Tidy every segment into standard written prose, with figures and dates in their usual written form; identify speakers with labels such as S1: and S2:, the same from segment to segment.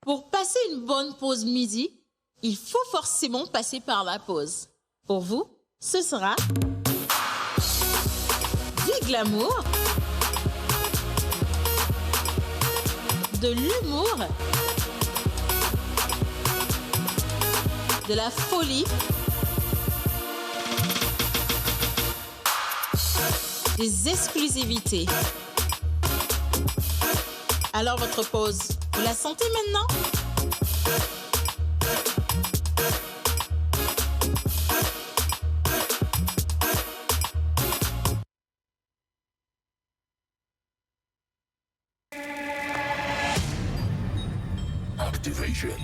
S1: Pour passer une bonne pause midi, il faut forcément passer par la pause. Pour vous, ce sera du glamour, de l'humour, de la folie, des exclusivités. Alors votre pause, vous la sentez maintenant?
S2: Activation.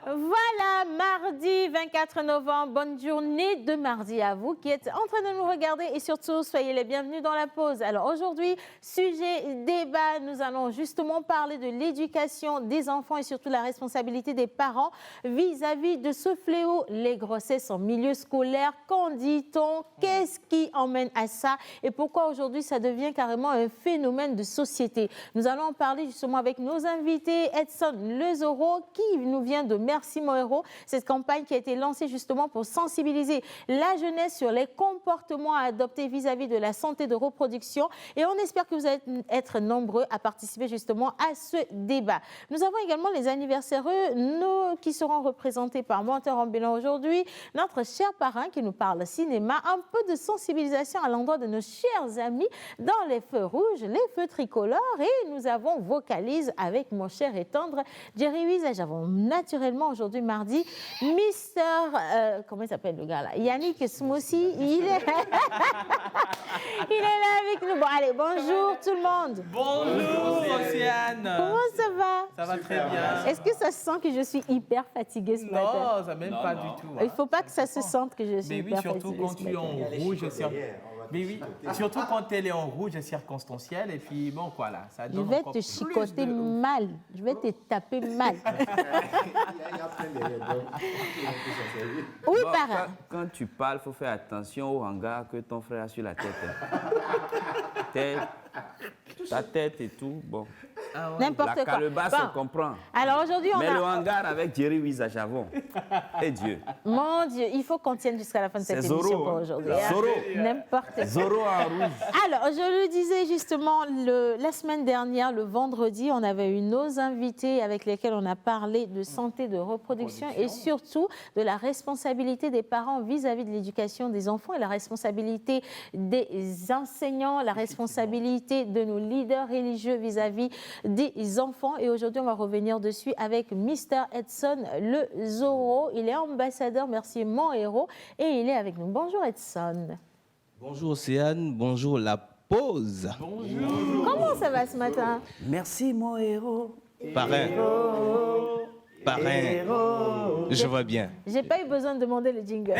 S3: Voilà, mardi 24 novembre, bonne journée de mardi à vous qui êtes en train de nous regarder et surtout, soyez les bienvenus dans la pause. Alors aujourd'hui, sujet débat, nous allons justement parler de l'éducation des enfants et surtout la responsabilité des parents vis-à-vis de ce fléau, les grossesses en milieu scolaire. Qu'en dit-on? Qu'est-ce qui emmène à ça? Et pourquoi aujourd'hui ça devient carrément un phénomène de société? Nous allons en parler justement avec nos invités, Edson Lezoro qui nous vient de Merci mon héros, cette campagne qui a été lancée justement pour sensibiliser la jeunesse sur les comportements à adopter vis-à-vis de la santé de reproduction. Et on espère que vous allez être nombreux à participer justement à ce débat. Nous avons également les anniversaires qui seront représentés par Menteur Ambulant aujourd'hui. Notre cher parrain qui nous parle cinéma, un peu de sensibilisation à l'endroit de nos chers amis dans les feux rouges, les feux tricolores. Et nous avons Vocalise avec mon cher et tendre Jerry Wiesage. Avons naturellement aujourd'hui mardi, Mister, comment il s'appelle le gars là, Yannick Smoussi, il est là avec nous. Bon, allez, bonjour tout le monde.
S4: Bonjour Océane.
S3: Comment ça va?
S4: Ça va très bien.
S3: Est-ce que ça se sent que je suis hyper fatiguée ce matin?
S4: Non, ça même pas du tout.
S3: Il ne faut pas que ça se sente que je suis
S4: Mais oui,
S3: hyper
S4: surtout
S3: fatiguée
S4: quand tu es en rouge. Mais oui, surtout quand elle est en rouge circonstanciel. Et puis bon, quoi là, ça
S3: Je
S4: donne
S3: vais
S4: encore
S3: te
S4: plus
S3: chicoter
S4: de...
S3: mal, je vais te taper mal. Oui,
S5: Bon,
S3: parrain.
S5: quand tu parles, il faut faire attention au hangar que ton frère a sur la tête. Ta tête et tout, bon.
S4: Ah ouais.
S3: N'importe
S5: La
S3: quoi.
S5: calebasse,
S3: Bon.
S5: on comprend.
S3: Alors aujourd'hui, on
S5: Mais le
S3: a...
S5: hangar avec Jerry Wiesage avant. Et Dieu.
S3: Mon Dieu, il faut qu'on tienne jusqu'à la fin de cette
S5: C'est
S3: émission
S5: Zorro,
S3: pour
S5: hein.
S3: aujourd'hui.
S5: Zorro.
S3: N'importe quoi.
S5: Zorro en rouge.
S3: Alors, je le disais justement, la semaine dernière, le vendredi, on avait eu nos invités avec lesquels on a parlé de santé de reproduction et surtout de la responsabilité des parents vis-à-vis de l'éducation des enfants et la responsabilité des enseignants, la responsabilité de nos leaders religieux vis-à-vis des enfants. Et aujourd'hui, on va revenir dessus avec Mr. Edson Le Zoro. Il est ambassadeur, merci mon héros, et il est avec nous. Bonjour Edson.
S6: Bonjour Océane, bonjour la pause.
S4: Bonjour.
S3: Comment ça va ce matin?
S5: Merci, mon héros.
S6: Parrain. Parrain. Je vais bien.
S3: J'ai pas eu besoin de demander le jingle.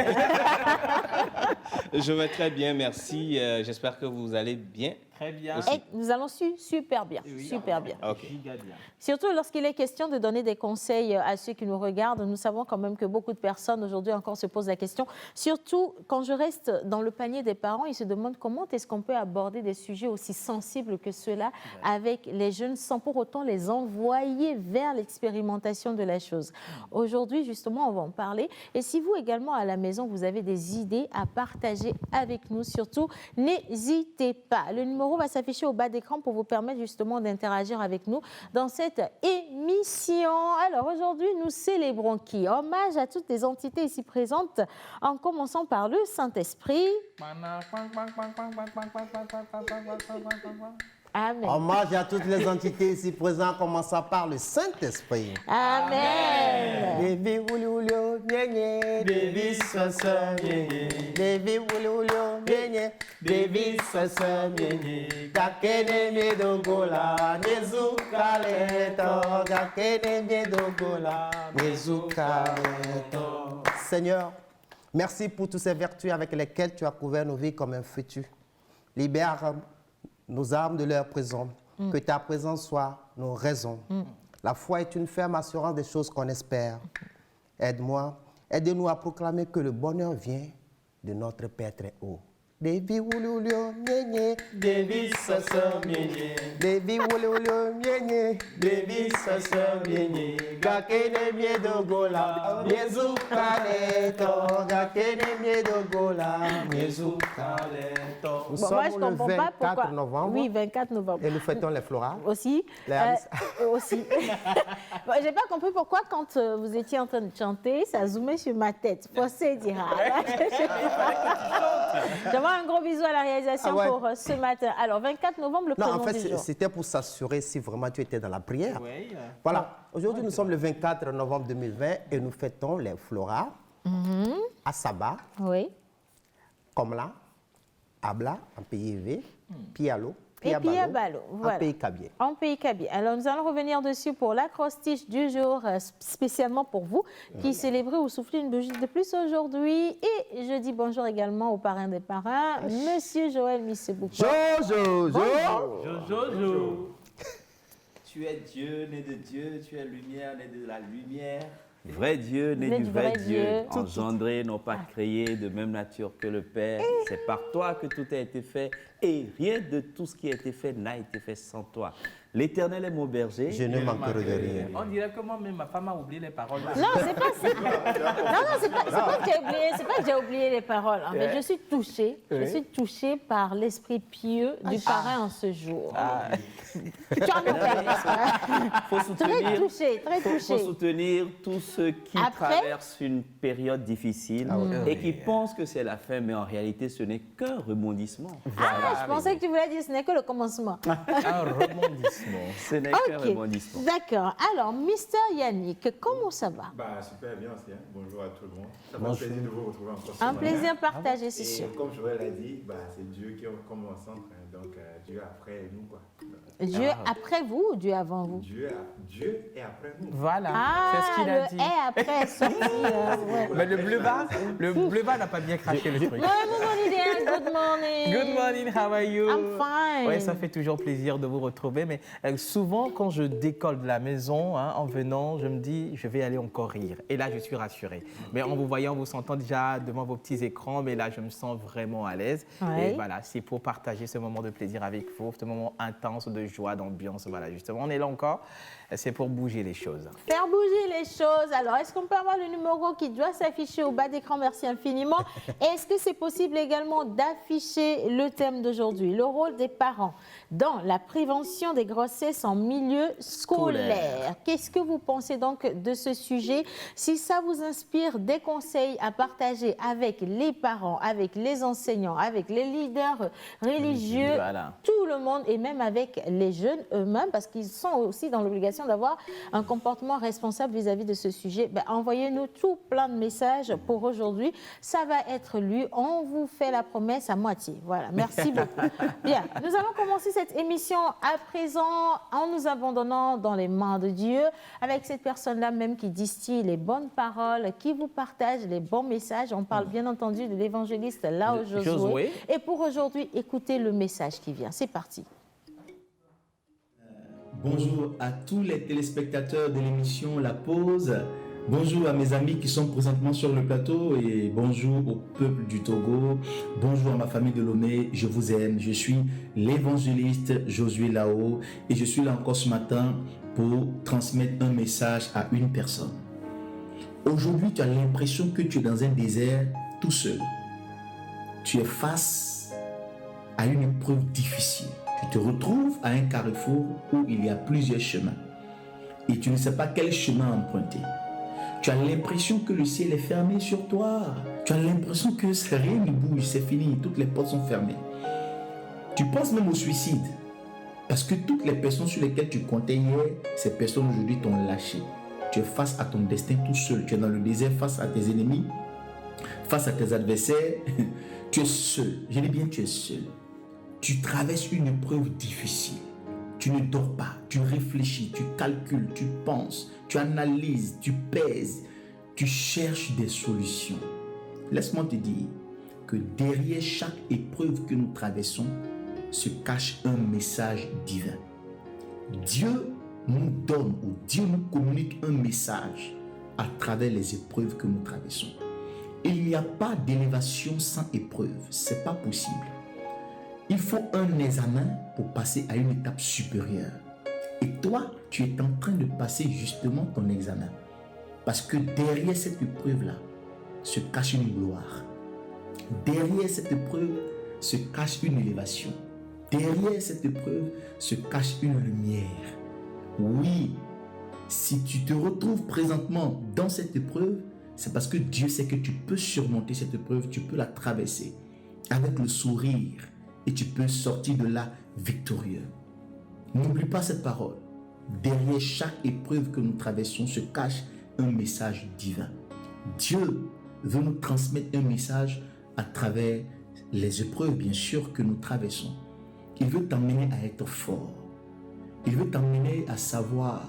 S6: Je vais très bien, merci. J'espère que vous allez bien.
S4: Très bien.
S3: Et nous allons super bien, super bien.
S6: Ok.
S4: Giga bien.
S3: Surtout lorsqu'il est question de donner des conseils à ceux qui nous regardent. Nous savons quand même que beaucoup de personnes aujourd'hui encore se posent la question. Surtout quand je reste dans le panier des parents, ils se demandent comment est-ce qu'on peut aborder des sujets aussi sensibles que ceux-là avec les jeunes sans pour autant les envoyer vers l'expérimentation de la chose. Aujourd'hui, justement, on va en parler. Et si vous également à la maison, vous avez des idées à partager avec nous, surtout, n'hésitez pas. Le numéro va s'afficher au bas d'écran pour vous permettre justement d'interagir avec nous dans cette émission. Alors aujourd'hui, nous célébrons qui? Hommage à toutes les entités ici présentes, en commençant par le Saint-Esprit. Amen.
S7: Hommage à toutes les entités ici présentes, en commençant par le Saint-Esprit.
S3: Amen.
S7: Devi wululio nyenye, Devi sasa nyenye, Devi wululio nyenye, Devi sasa nyenye, Gakene medogola, Nezukaleto, Gakene medogola, Nezukaleto. Seigneur, merci pour toutes ces vertus avec lesquelles tu as couvert nos vies comme un futur. Libère nos âmes de leur prison, que ta présence soit nos raisons. La foi est une ferme assurance des choses qu'on espère. Aide-moi, aide-nous à proclamer que le bonheur vient de notre Père très haut. Devi wululio nyenye, Devi sasa nyenye, Devi wululio nyenye, Devi sasa nyenye, Gakene miedogola, Nezukaleto, Gakene miedogola, Nezukaleto. Nous
S3: Bon, moi, je
S7: sommes
S3: ne
S7: le
S3: comprends pas
S7: 24
S3: pourquoi.
S7: novembre
S3: Oui, 24 novembre.
S7: et nous fêtons les florales.
S3: Aussi.
S7: Les Alice.
S3: Aussi. Bon, j'ai pas compris pourquoi, quand vous étiez en train de chanter, ça zoomait sur ma tête. Fossé dira. J'envoie un gros bisou à la réalisation
S7: Ah ouais.
S3: pour ce matin. Alors, 24 novembre, le
S7: Non,
S3: prénom
S7: en fait,
S3: du jour.
S7: c'était pour s'assurer si vraiment tu étais dans la prière.
S4: Oui.
S7: Voilà. Aujourd'hui, nous sommes le 24 novembre 2020 et nous fêtons les florales à Saba,
S3: Oui.
S7: Komla, Abla, en pays élevé, Pialo,
S3: Et Piabalo, voilà.
S7: en pays Kabylie.
S3: En pays Kabylie. Alors, nous allons revenir dessus pour l'acrostiche du jour, spécialement pour vous, qui célébrez ou soufflez une bougie de plus aujourd'hui. Et je dis bonjour également au parrain des parrains, Monsieur Joël Missebouko.
S7: Jojo.
S4: Jojo.
S5: Tu es Dieu, né de Dieu, tu es lumière, né de la lumière. Vrai Dieu, né
S3: Né
S5: du vrai Dieu,
S3: Tout.
S5: engendré, non pas créé, de même nature que le Père. C'est par toi que tout a été fait et rien de tout ce qui a été fait n'a été fait sans toi. L'Éternel est mon berger.
S7: Je ne manquerai de rien.
S4: On dirait comment même ma femme a oublié les paroles.
S3: Non, c'est pas ça. Non, c'est pas que j'ai oublié. C'est pas que j'ai oublié les paroles. En fait, je suis touchée. Je suis touchée par l'esprit pieux du parrain en ce jour. Tu en
S5: Faut
S3: Très
S5: soutenir,
S3: touchée, très
S5: faut
S3: touchée.
S5: soutenir tous ceux qui
S3: Après
S5: traversent une période difficile et qui pensent que c'est la fin, mais en réalité, ce n'est qu'un rebondissement.
S3: Ah, je pensais que tu voulais dire ce n'est que le commencement.
S4: Un rebondissement.
S5: Ce n'est qu'un
S3: Ok,
S5: rebondissement.
S3: d'accord. Alors, Mister Yannick, comment ça va?
S8: Bah, super bien aussi. Hein. Bonjour à tout le monde. Ça fait un plaisir de vous retrouver encore ce
S3: Un
S8: matin.
S3: plaisir partagé, c'est
S8: Et
S3: sûr.
S8: comme Joël l'a dit, bah, c'est Dieu qui est comme au centre. Hein. Donc, Dieu après nous. Quoi.
S3: Dieu après vous ou Dieu avant vous?
S8: Dieu est après nous.
S4: Voilà.
S3: Ah,
S4: C'est ce qu'il a
S3: le
S4: dit.
S3: est après est sorti. Ouais.
S4: Mais le bleu bas n'a pas bien craché le truc.
S3: Ouais, good morning.
S4: Good morning, how are you?
S3: I'm fine.
S4: Ouais, ça fait toujours plaisir de vous retrouver. Mais souvent, quand je décolle de la maison, hein, en venant, je me dis, je vais aller encore rire. Et là, je suis rassuré. Mais en vous voyant, en vous sentant déjà devant vos petits écrans, mais là, je me sens vraiment à l'aise.
S3: Ouais.
S4: Et voilà, c'est pour partager ce moment de plaisir avec vous, ce moment intense de joie, d'ambiance. Voilà, justement, on est là encore. c'est pour bouger les choses.
S3: Faire bouger les choses. Alors, est-ce qu'on peut avoir le numéro qui doit s'afficher au bas d'écran? Merci infiniment. Est-ce que c'est possible également d'afficher le thème d'aujourd'hui, le rôle des parents dans la prévention des grossesses en milieu scolaire? Qu'est-ce que vous pensez donc de ce sujet? Si ça vous inspire des conseils à partager avec les parents, avec les enseignants, avec les leaders religieux,
S4: Voilà.
S3: tout le monde et même avec les jeunes eux-mêmes, parce qu'ils sont aussi dans l'obligation d'avoir un comportement responsable vis-à-vis de ce sujet, envoyez-nous tout plein de messages pour aujourd'hui. Ça va être lu. On vous fait la promesse à moitié. Voilà, merci beaucoup. Bien, nous allons commencer cette émission à présent en nous abandonnant dans les mains de Dieu, avec cette personne-là même qui distille les bonnes paroles, qui vous partage les bons messages. On parle bien entendu de l'évangéliste Lao Josué. Et pour aujourd'hui, écoutez le message qui vient. C'est parti.
S9: Bonjour à tous les téléspectateurs de l'émission La Pause. Bonjour à mes amis qui sont présentement sur le plateau et bonjour au peuple du Togo. Bonjour à ma famille de Lomé. Je vous aime. Je suis l'évangéliste Josué Lao et je suis là encore ce matin pour transmettre un message à une personne. Aujourd'hui, tu as l'impression que tu es dans un désert tout seul. Tu es face à une épreuve difficile. Tu te retrouves à un carrefour où il y a plusieurs chemins et tu ne sais pas quel chemin emprunter. Tu as l'impression que le ciel est fermé sur toi. Tu as l'impression que rien ne bouge, c'est fini, toutes les portes sont fermées. Tu penses même au suicide parce que toutes les personnes sur lesquelles tu comptais hier, ces personnes aujourd'hui t'ont lâché. Tu es face à ton destin tout seul. Tu es dans le désert face à tes ennemis, face à tes adversaires. Tu es seul. Je dis bien, tu es seul. Tu traverses une épreuve difficile. Tu ne dors pas, tu réfléchis, tu calcules, tu penses, tu analyses, tu pèses, tu cherches des solutions. Laisse-moi te dire que derrière chaque épreuve que nous traversons se cache un message divin. Dieu nous donne ou Dieu nous communique un message à travers les épreuves que nous traversons. Il n'y a pas d'élévation sans épreuve, c'est pas possible. Il faut un examen pour passer à une étape supérieure. Et toi, tu es en train de passer justement ton examen. Parce que derrière cette épreuve-là se cache une gloire. Derrière cette épreuve se cache une élévation. Derrière cette épreuve se cache une lumière. Oui, si tu te retrouves présentement dans cette épreuve, c'est parce que Dieu sait que tu peux surmonter cette épreuve, tu peux la traverser avec le sourire. Et tu peux sortir de là victorieux. N'oublie pas cette parole. Derrière chaque épreuve que nous traversons se cache un message divin. Dieu veut nous transmettre un message à travers les épreuves, bien sûr, que nous traversons. Il veut t'emmener à être fort. Il veut t'emmener à savoir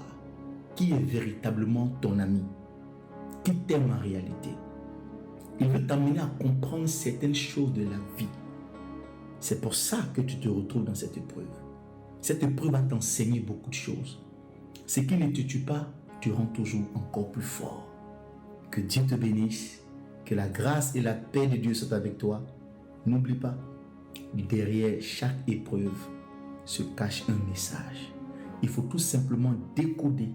S9: qui est véritablement ton ami, qui t'aime en réalité. Il veut t'emmener à comprendre certaines choses de la vie. C'est pour ça que tu te retrouves dans cette épreuve. Cette épreuve va t'enseigner beaucoup de choses. Ce qui ne te tue pas te rend toujours encore plus fort. Que Dieu te bénisse, que la grâce et la paix de Dieu soient avec toi. N'oublie pas, derrière chaque épreuve se cache un message. Il faut tout simplement décoder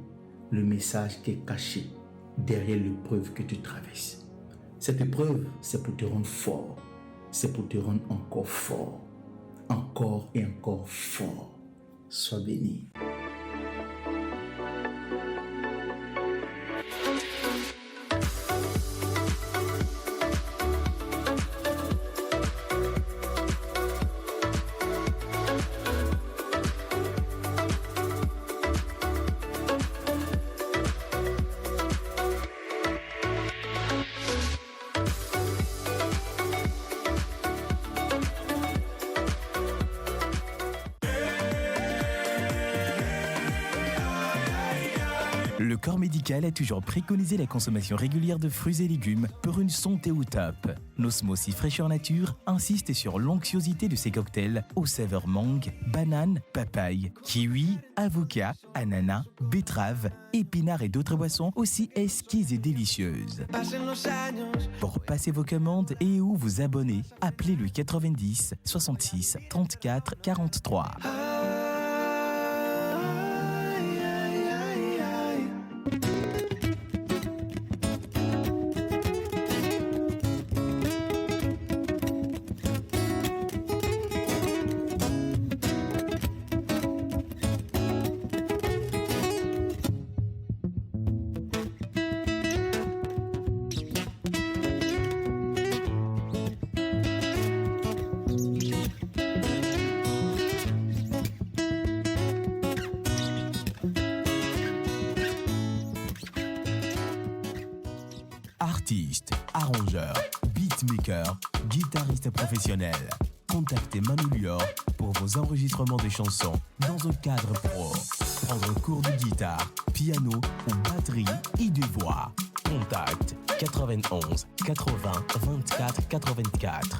S9: le message qui est caché derrière l'épreuve que tu traverses. Cette épreuve, c'est pour te rendre fort. C'est pour te rendre encore fort, encore et encore fort. Sois béni.
S10: Le corps médical a toujours préconisé la consommation régulière de fruits et légumes pour une santé au top. Nos smoothies fraîcheur nature insistent sur l'onctuosité de ces cocktails aux saveurs mangue, banane, papaye, kiwi, avocat, ananas, betterave, épinards et d'autres boissons aussi exquises et délicieuses. Pour passer vos commandes et ou vous abonner, appelez le 90 66 34 43. Artiste, arrangeur, beatmaker, guitariste professionnel. Contactez Manu Lior pour vos enregistrements de chansons dans un cadre pro. Prendre cours de guitare, piano ou batterie et de voix. Contact 91 80 24 84.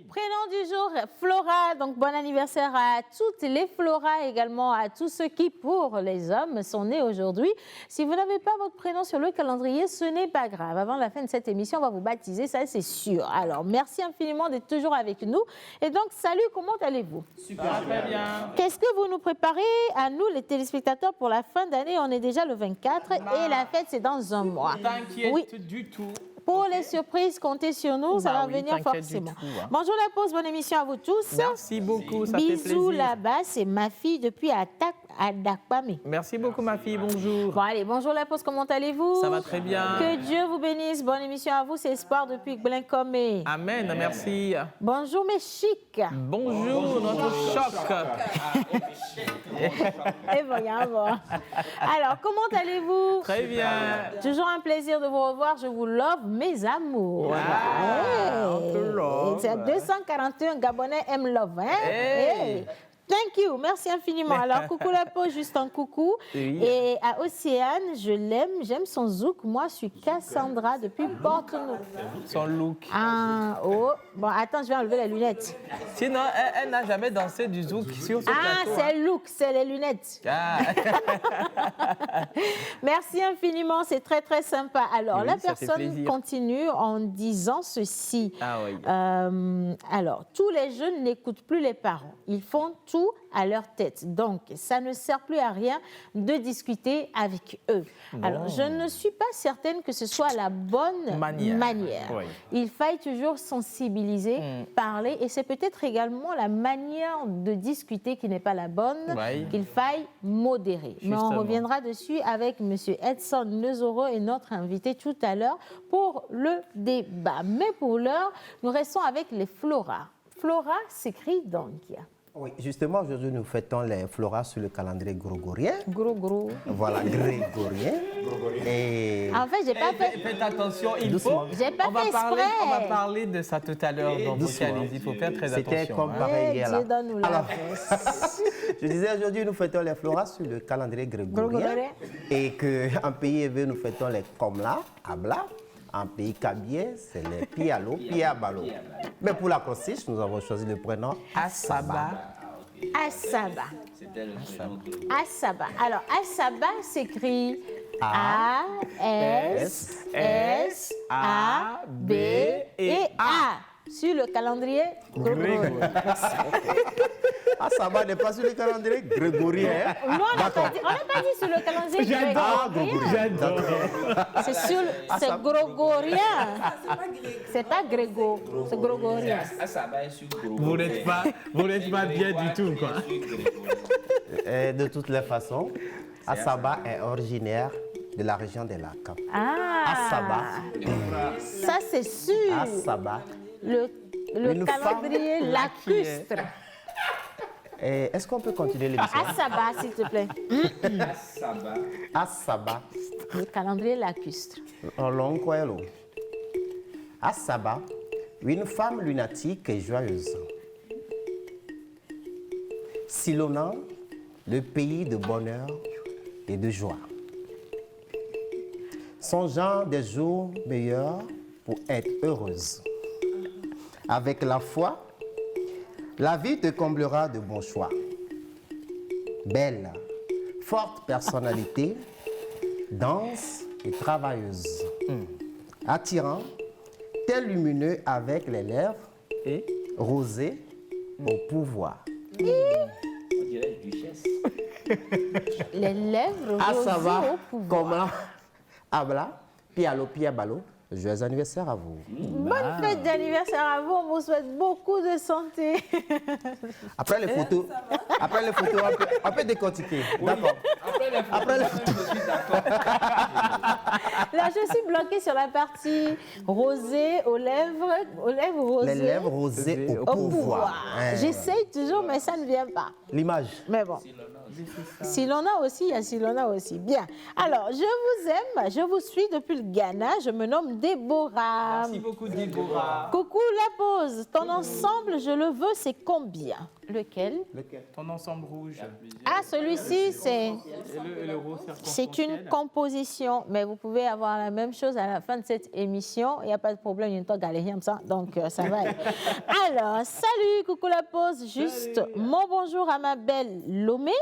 S3: Prénom du jour, Flora. Donc, bon anniversaire à toutes les Flora, également à tous ceux qui, pour les hommes, sont nés aujourd'hui. Si vous n'avez pas votre prénom sur le calendrier, ce n'est pas grave. Avant la fin de cette émission, on va vous baptiser, ça c'est sûr. Alors, merci infiniment d'être toujours avec nous. Et donc, salut, comment allez-vous?
S4: Super, très bien.
S3: Qu'est-ce que vous nous préparez à nous, les téléspectateurs, pour la fin d'année? On est déjà le 24 et la fête, c'est dans un mois.
S4: T'inquiète du tout.
S3: Pour les surprises, comptez sur nous, ça va venir forcément. Bonjour la pause, bonne émission à vous tous.
S4: Merci beaucoup, ça fait plaisir.
S3: Bisous là-bas, c'est ma fille depuis Adakwame.
S4: Merci beaucoup ma fille, bonjour.
S3: Bon allez, bonjour la pause, comment allez-vous?
S4: Ça va très bien.
S3: Que Dieu vous bénisse, bonne émission à vous, c'est Espoir depuis Gblincomé.
S4: Amen, merci.
S3: Bonjour mes chics.
S4: Bonjour, notre choc.
S3: Et voyons voir. Alors, comment allez-vous?
S4: Très bien.
S3: Toujours un plaisir de vous revoir, je vous love. Mes amours. C'est 241 Gabonais aiment love. Hein? Hey. Thank you, merci infiniment. Alors, coucou la peau, juste un coucou. Oui. Et à Océane, je l'aime, j'aime son zouk. Moi, je suis Cassandra depuis Porto-Novo.
S4: Son look.
S3: Ah, oh. Bon, attends, je vais enlever les lunettes.
S4: Sinon, elle n'a jamais dansé du zouk sur ce plateau.
S3: Ah, c'est le look, c'est les lunettes. Ah. Merci infiniment, c'est très, très sympa. Alors, oui, la personne continue en disant ceci. Ah oui. Alors, tous les jeunes n'écoutent plus les parents. Ils font tout à leur tête. Donc, ça ne sert plus à rien de discuter avec eux. Bon. Alors, je ne suis pas certaine que ce soit la bonne manière. Oui. Il faille toujours sensibiliser, parler, et c'est peut-être également la manière de discuter qui n'est pas la bonne, qu'il faille modérer. Justement. Mais on reviendra dessus avec M. Edson Nezoro et notre invité tout à l'heure pour le débat. Mais pour l'heure, nous restons avec les Flora. Flora s'écrit donc.
S7: Oui, justement, aujourd'hui, nous fêtons les Flora sur le calendrier grégorien.
S3: Gros.
S7: Voilà, grégorien.
S3: Et... En fait, j'ai pas fait...
S4: Faites attention, il faut...
S3: J'ai pas fait exprès.
S4: On va parler de ça tout à l'heure dans Vocalise. Il faut faire très attention.
S7: C'était comme pareil hier, là.
S3: Alors,
S7: je disais, aujourd'hui, nous fêtons les Flora sur le calendrier grégorien. Et qu'en pays élevé, nous fêtons les Komla, Abla. En pays Kabie, c'est les Pialo, Piabalo. Mais pour la consiste, nous avons choisi le prénom Asaba.
S3: Asaba. Asaba. Alors, Asaba s'écrit A-S-S-A-B-E-A. Sur le calendrier grégorien.
S7: Asaba n'est pas sur le calendrier grégorien.
S3: Non, on n'a pas dit sur le calendrier grégorien. C'est grégorien. C'est pas grégo, c'est grégorien.
S4: Vous n'êtes pas bien du tout, quoi.
S7: De toutes les façons, Asaba est originaire de la région des lacs.
S3: Asaba. Ça, c'est sûr.
S7: Asaba.
S3: Le calendrier lacustre.
S7: Est-ce qu'on peut continuer l'émission?
S3: Asaba, s'il te plaît.
S7: Asaba.
S3: Le calendrier lacustre.
S7: Asaba, une femme lunatique et joyeuse. Sillonnant le pays de bonheur et de joie. Songeant des jours meilleurs pour être heureuse. Avec la foi, la vie te comblera de bons choix. Belle, forte personnalité, dense et travailleuse. Attirant, tel lumineux avec les lèvres et rosé au pouvoir.
S5: On dirait une duchesse.
S3: Les lèvres rosées au pouvoir.
S7: Comment Abla, Pialo, Piabalo, Joyeux anniversaire à vous.
S3: Bonne fête d'anniversaire à vous. On vous souhaite beaucoup de santé.
S7: Après les photos, on peut décortiquer. D'accord. Après les photos.
S3: Là, je suis bloquée sur la partie rosée aux lèvres rosées.
S7: Les lèvres rosées au pouvoir.
S3: J'essaye toujours, mais ça ne vient pas.
S7: L'image.
S3: Mais bon. Si l'on a aussi, il y a si l'on a aussi. Bien. Alors, je vous aime, je vous suis depuis le Ghana. Je me nomme Déborah.
S4: Merci beaucoup, Déborah.
S3: Coucou la pause. Ton ensemble, je le veux, c'est combien? Lequel?
S4: Ton ensemble rouge.
S3: Ah, celui-ci, c'est une
S4: circonstanciel.
S3: composition. Mais vous pouvez avoir la même chose à la fin de cette émission. Il n'y a pas de problème, il y a une temps galérien comme ça. Donc, ça va aller. Alors, salut, coucou la pause. Juste mon bonjour à ma belle Lomé.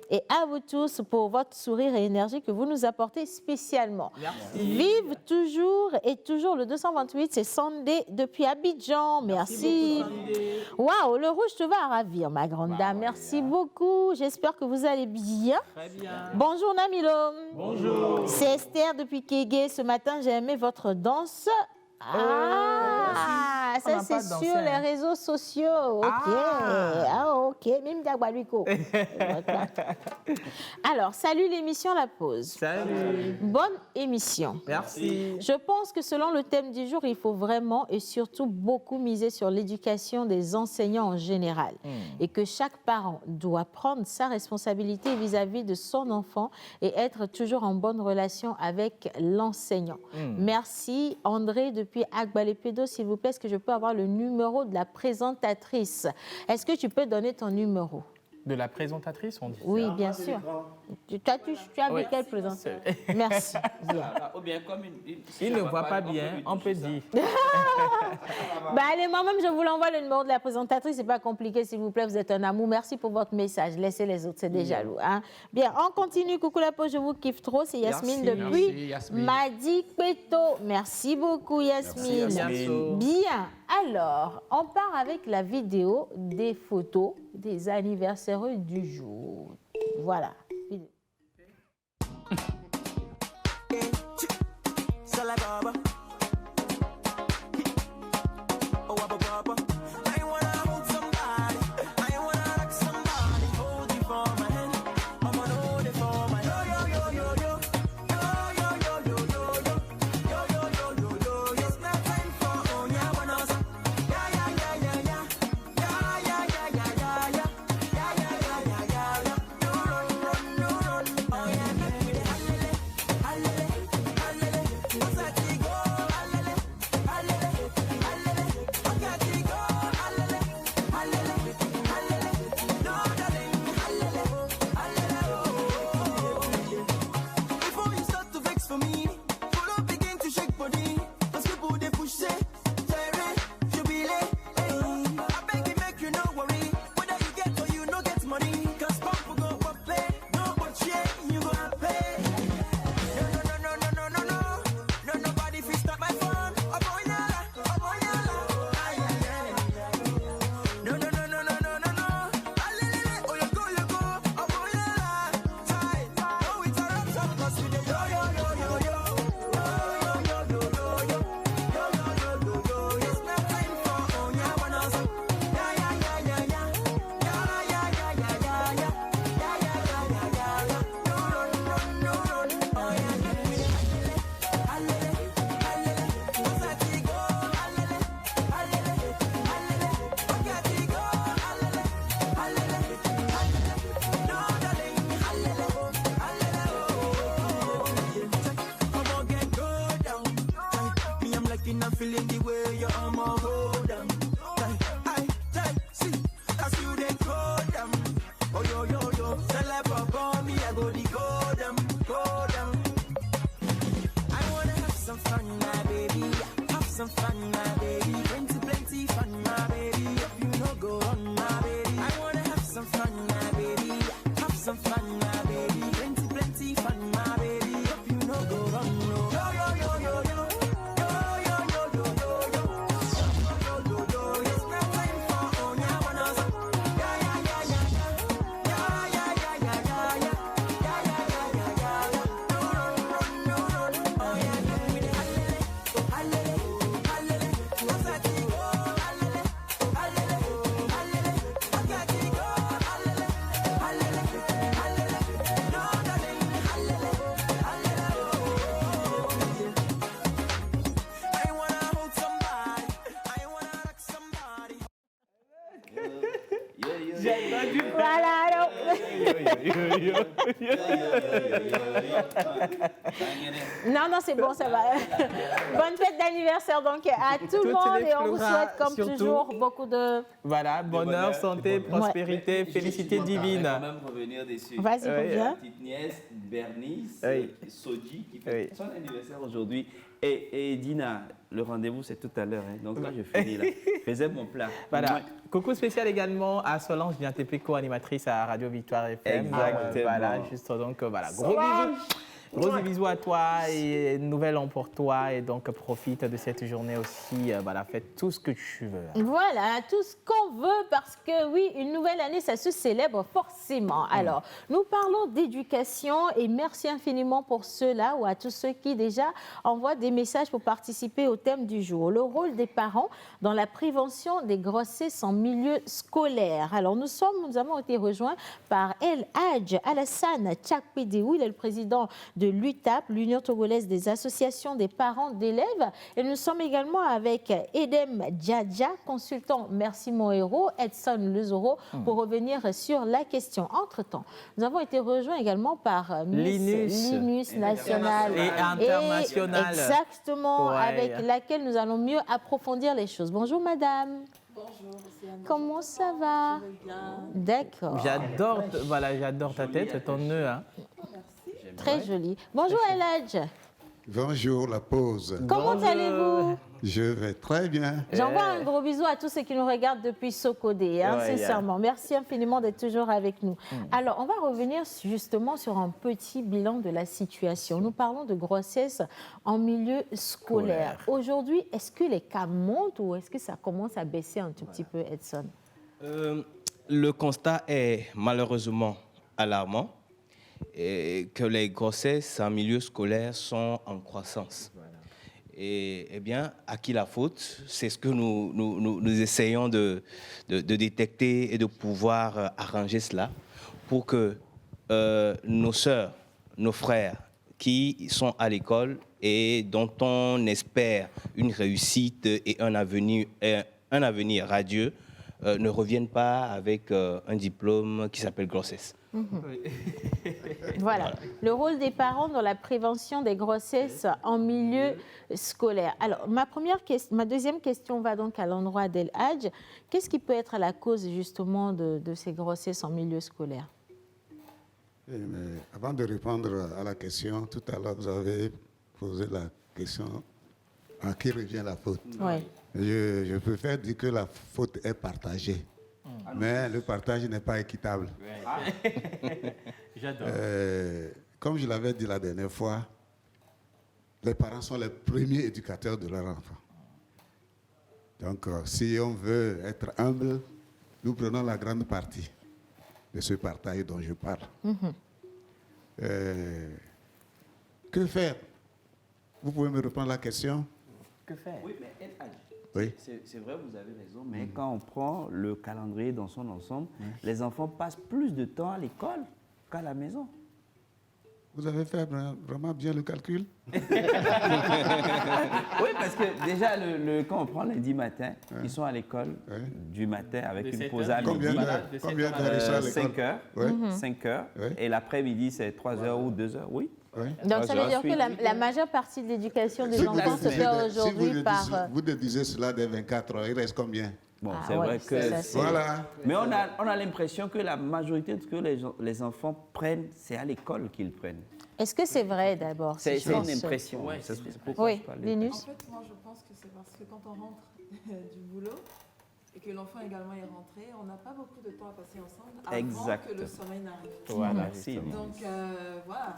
S3: Et à vous tous pour votre sourire et énergie que vous nous apportez spécialement.
S4: Merci.
S3: Vive toujours et toujours le 228, c'est Sandé depuis Abidjan. Merci. Waouh, le rouge te va à ravir, ma grande dame. Merci beaucoup. J'espère que vous allez bien.
S4: Très bien.
S3: Bonjour Namilo.
S4: Bonjour.
S3: C'est Esther depuis Kégué. Ce matin, j'ai aimé votre danse. Ah,
S4: on
S3: ça
S4: n'a
S3: c'est
S4: pas dansé,
S3: sur les
S4: hein.
S3: réseaux sociaux. Ok. Ah, ok. Mime Dagbaluiko. Alors, salut l'émission La Pause.
S4: Salut.
S3: Bonne émission.
S4: Merci.
S3: Je pense que selon le thème du jour, il faut vraiment et surtout beaucoup miser sur l'éducation des enseignants en général et que chaque parent doit prendre sa responsabilité vis-à-vis de son enfant et être toujours en bonne relation avec l'enseignant. Merci André depuis Agbalepédo, s'il vous plaît, est-ce que je peux avoir le numéro de la présentatrice? Est-ce que tu peux donner ton numéro?
S4: De la présentatrice, on dit.
S3: Oui, bien sûr. Tu as vu quelle présentatrice? Merci. Bien.
S5: Ou bien comme
S4: Il ne voit pas bien, on peut dire.
S3: Bah allez, moi-même, je vous l'envoie le numéro de la présentatrice. C'est pas compliqué, s'il vous plaît. Vous êtes un amour. Merci pour votre message. Laissez les autres, c'est des jaloux. Hein? Bien, on continue. Coucou la pause, je vous kiffe trop. C'est Yasmine depuis Madi Peto. Merci beaucoup, Yasmine. Bien. Alors, on part avec la vidéo des photos des anniversaires du jour. Voilà. Voilà, alors. Non, c'est bon, ça va. Bonne fête d'anniversaire donc à tout le monde et on vous souhaite comme toujours beaucoup de...
S4: Voilà, bonheur, santé, prospérité, félicité divine.
S5: Je vais quand même revenir dessus.
S3: Vas-y, reviens.
S5: Ma petite nièce, Bernice, Soji, qui fait son anniversaire aujourd'hui. Et Dina, le rendez-vous, c'est tout à l'heure. Hein. Donc là, je finis là. Je faisais mon plat.
S4: Voilà. Coucou spécial également à Solange Bientépi, co-animatrice à Radio Victoire FM.
S5: Exactement.
S4: Voilà, juste donc, voilà. Gros bisous. Gros bisous à toi et nouvel an pour toi. Et donc, profite de cette journée aussi. Voilà, fais tout ce que tu veux.
S3: Voilà, tout ce qu'on veut parce que oui, une nouvelle année, ça se célèbre forcément. Alors, nous parlons d'éducation et merci infiniment pour ceux-là ou à tous ceux qui déjà envoient des messages pour participer au thème du jour. Le rôle des parents dans la prévention des grossesses en milieu scolaire. Alors, nous avons été rejoints par El Hadj Alassane Tchakpedéou, il est le président de l'UTAP, l'Union togolaise des associations des parents d'élèves. Et nous sommes également avec Edem Djadja, consultant Merci Mon Héros, Edson Lezoro, pour revenir sur la question. Entre-temps, nous avons été rejoints également par Linus National
S4: et International.
S3: Exactement, avec laquelle nous allons mieux approfondir les choses. Bonjour madame.
S11: Bonjour,
S3: comment ça va? D'accord.
S4: J'adore ta tête, ton nœud. Hein.
S3: Très joli. Bonjour El Hadj.
S12: Bonjour, la pause.
S3: Comment allez-vous?
S12: Je vais très bien.
S3: J'envoie un gros bisou à tous ceux qui nous regardent depuis Sokodé, sincèrement. Merci infiniment d'être toujours avec nous. Alors, on va revenir justement sur un petit bilan de la situation. Nous parlons de grossesse en milieu scolaire. Aujourd'hui, est-ce que les cas montent ou est-ce que ça commence à baisser un tout petit peu, Edson?
S6: Le constat est malheureusement alarmant. Et que les grossesses en milieu scolaire sont en croissance. Et eh bien, à qui la faute? C'est ce que nous essayons de détecter et de pouvoir arranger cela pour que nos sœurs, nos frères qui sont à l'école et dont on espère une réussite et un avenir radieux ne reviennent pas avec un diplôme qui s'appelle grossesse.
S3: Voilà, le rôle des parents dans la prévention des grossesses en milieu scolaire. Alors, ma deuxième question va donc à l'endroit d'El Hadj. Qu'est-ce qui peut être à la cause justement de ces grossesses en milieu scolaire?
S12: Mais avant de répondre à la question, tout à l'heure, vous avez posé la question à qui revient la faute.
S3: Oui.
S12: Je préfère dire que la faute est partagée. Mais le partage n'est pas équitable.
S4: J'adore.
S12: Comme je l'avais dit la dernière fois, les parents sont les premiers éducateurs de leurs enfants. Donc, si on veut être humble, nous prenons la grande partie de ce partage dont je parle. Que faire? Vous pouvez me répondre à la question?
S4: Que faire?
S5: Oui, mais El Hadj,
S12: oui.
S5: C'est vrai, vous avez raison, mais quand on prend le calendrier dans son ensemble, les enfants passent plus de temps à l'école qu'à la maison.
S12: Vous avez fait vraiment bien le calcul?
S5: Oui, parce que déjà, quand on prend lundi matin, ils sont à l'école du matin avec une pause à midi.
S12: Combien d'heures ils sont à l'école?
S5: 5 heures. 5 heures. Et l'après-midi, c'est 3 heures ou 2 heures, oui.
S3: Donc, ça veut dire que la majeure partie de l'éducation des enfants se fait aujourd'hui par...
S12: Vous déduisez cela des 24 heures, il reste combien?
S5: Bon, c'est vrai que...
S12: Voilà.
S5: Mais on a l'impression que la majorité de ce que les enfants prennent, c'est à l'école qu'ils prennent.
S3: Est-ce que c'est vrai d'abord?
S5: C'est une impression.
S3: Oui, Linus?
S11: En fait, moi je pense que c'est parce que quand on rentre du boulot et que l'enfant également est rentré, on n'a pas beaucoup de temps à passer ensemble avant que le sommeil n'arrive.
S5: Voilà, merci.
S11: Donc voilà.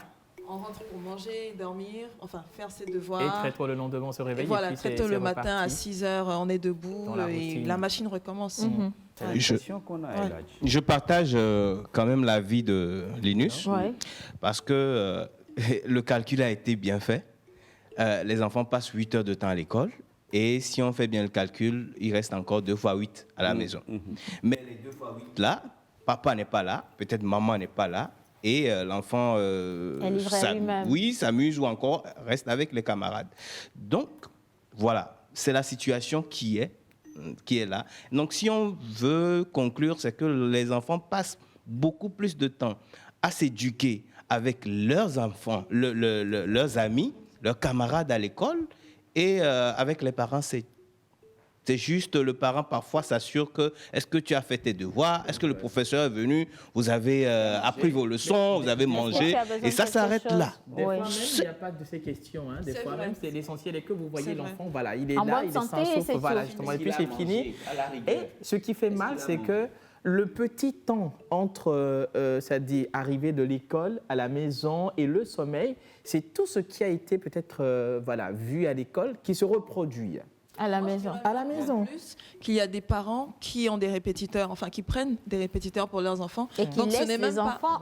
S11: On rentre pour manger, dormir, enfin faire ses devoirs.
S4: Et très tôt le lendemain, on se réveille.
S11: Et voilà, très tôt le matin à 6 heures, on est debout et la machine recommence.
S6: Je partage quand même l'avis de Linus, parce que le calcul a été bien fait. Les enfants passent 8 heures de temps à l'école. Et si on fait bien le calcul, il reste encore 2 fois 8 à la maison. Mais les 2 fois 8 là, papa n'est pas là, peut-être maman n'est pas là. Et l'enfant s'amuse ou encore reste avec les camarades. Donc, voilà, c'est la situation qui est. qui est là. Donc, si on veut conclure, c'est que les enfants passent beaucoup plus de temps à s'éduquer avec leurs enfants, leurs amis, leurs camarades à l'école, et avec les parents, c'est juste le parent parfois s'assure que est-ce que tu as fait tes devoirs, est-ce que le professeur est venu, vous avez appris vos leçons, vous avez mangé, et ça s'arrête là.
S4: Des fois même, il n'y a pas de ces questions. Hein. Des fois même, c'est l'essentiel est que vous voyez l'enfant, voilà, il est là, il est sain, sauf, voilà, justement, et puis c'est fini. Et ce qui fait mal, c'est que le petit temps entre, c'est-à-dire arriver de l'école à la maison et le sommeil, c'est tout ce qui a été peut-être vu à l'école qui se reproduit.
S3: À la maison.
S11: À la maison. Plus qu'il y a des parents qui ont des répétiteurs, enfin qui prennent des répétiteurs pour leurs enfants.
S3: Et qui
S11: donc
S3: laissent les enfants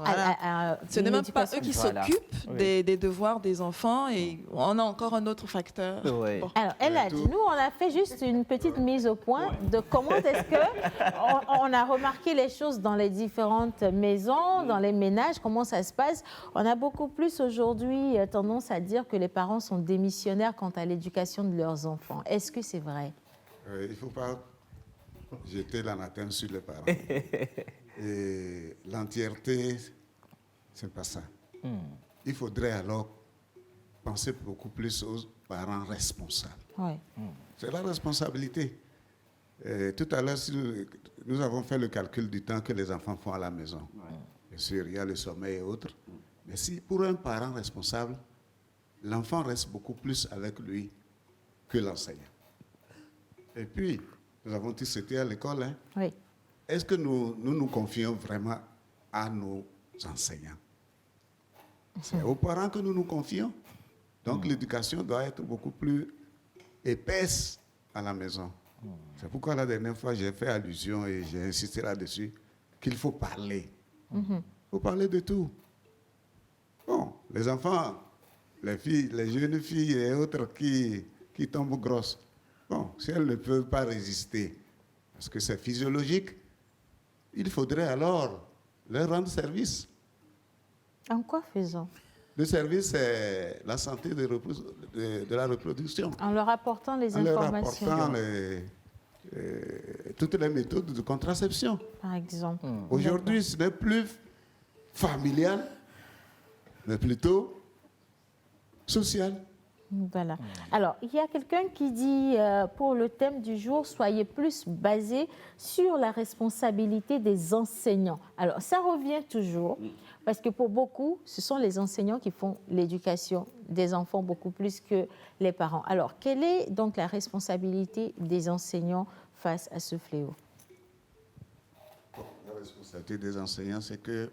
S11: ce n'est même pas eux qui s'occupent des devoirs des enfants et on a encore un autre facteur.
S4: Oui.
S3: Bon. Alors, elle a dit, nous, on a fait juste une petite mise au point de comment est-ce que on a remarqué les choses dans les différentes maisons, dans les ménages, comment ça se passe. On a beaucoup plus aujourd'hui tendance à dire que les parents sont démissionnaires quant à l'éducation de leurs enfants. Est-ce que c'est vrai?
S12: Il ne faut pas jeter l'anathème sur les parents. Et l'entièreté, ce n'est pas ça. Il faudrait alors penser beaucoup plus aux parents responsables.
S3: Ouais.
S12: C'est la responsabilité. Tout à l'heure, nous avons fait le calcul du temps que les enfants font à la maison. Bien sûr, il y a le sommeil et autres. Mais si pour un parent responsable, l'enfant reste beaucoup plus avec lui que l'enseignant. Et puis, nous avons tous été à l'école. Hein?
S3: Oui.
S12: Est-ce que nous confions vraiment à nos enseignants? C'est aux parents que nous nous confions. Donc, l'éducation doit être beaucoup plus épaisse à la maison. C'est pourquoi la dernière fois, j'ai fait allusion et j'ai insisté là-dessus qu'il faut parler. Il faut parler de tout. Bon, les enfants, les filles, les jeunes filles et autres qui tombent grosses, bon, si elles ne peuvent pas résister, parce que c'est physiologique, il faudrait alors leur rendre service.
S3: En quoi faisons?
S12: Le service, c'est la santé de la reproduction.
S3: En leur apportant les informations.
S12: En leur apportant toutes les méthodes de contraception.
S3: Par exemple.
S12: Aujourd'hui, ce n'est plus familial, mais plutôt social.
S3: Voilà. Alors, il y a quelqu'un qui dit, pour le thème du jour, soyez plus basé sur la responsabilité des enseignants. Alors, ça revient toujours, parce que pour beaucoup, ce sont les enseignants qui font l'éducation des enfants beaucoup plus que les parents. Alors, quelle est donc la responsabilité des enseignants face à ce fléau?
S12: La responsabilité des enseignants, c'est que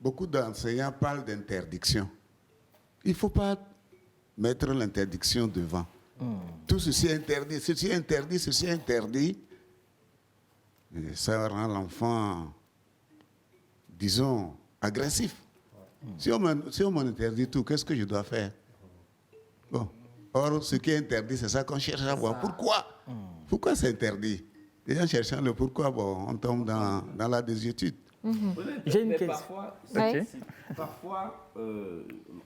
S12: beaucoup d'enseignants parlent d'interdiction. Il ne faut pas mettre l'interdiction devant. Tout ceci est interdit, ceci est interdit, ceci est interdit. Et ça rend l'enfant, disons, agressif. Si on m'interdit tout, qu'est-ce que je dois faire? Bon. Or, ce qui est interdit, c'est ça qu'on cherche à voir. Pourquoi? Pourquoi c'est interdit? Et en cherchant le pourquoi, bon, on tombe dans la désuétude.
S4: J'ai une question.
S5: Parfois,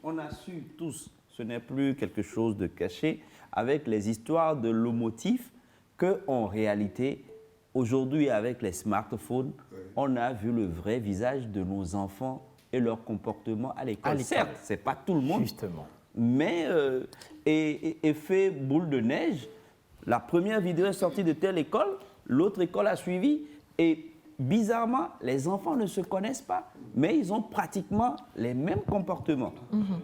S5: on a su tous, ce n'est plus quelque chose de caché, avec les histoires de lomotifs, qu'en réalité, aujourd'hui, avec les smartphones, on a vu le vrai visage de nos enfants et leur comportement à l'école. Certes, ce n'est pas tout le monde.
S4: Justement.
S5: Mais, effet boule de neige, la première vidéo est sortie de telle école, l'autre école a suivi, et bizarrement, les enfants ne se connaissent pas, mais ils ont pratiquement les mêmes comportements.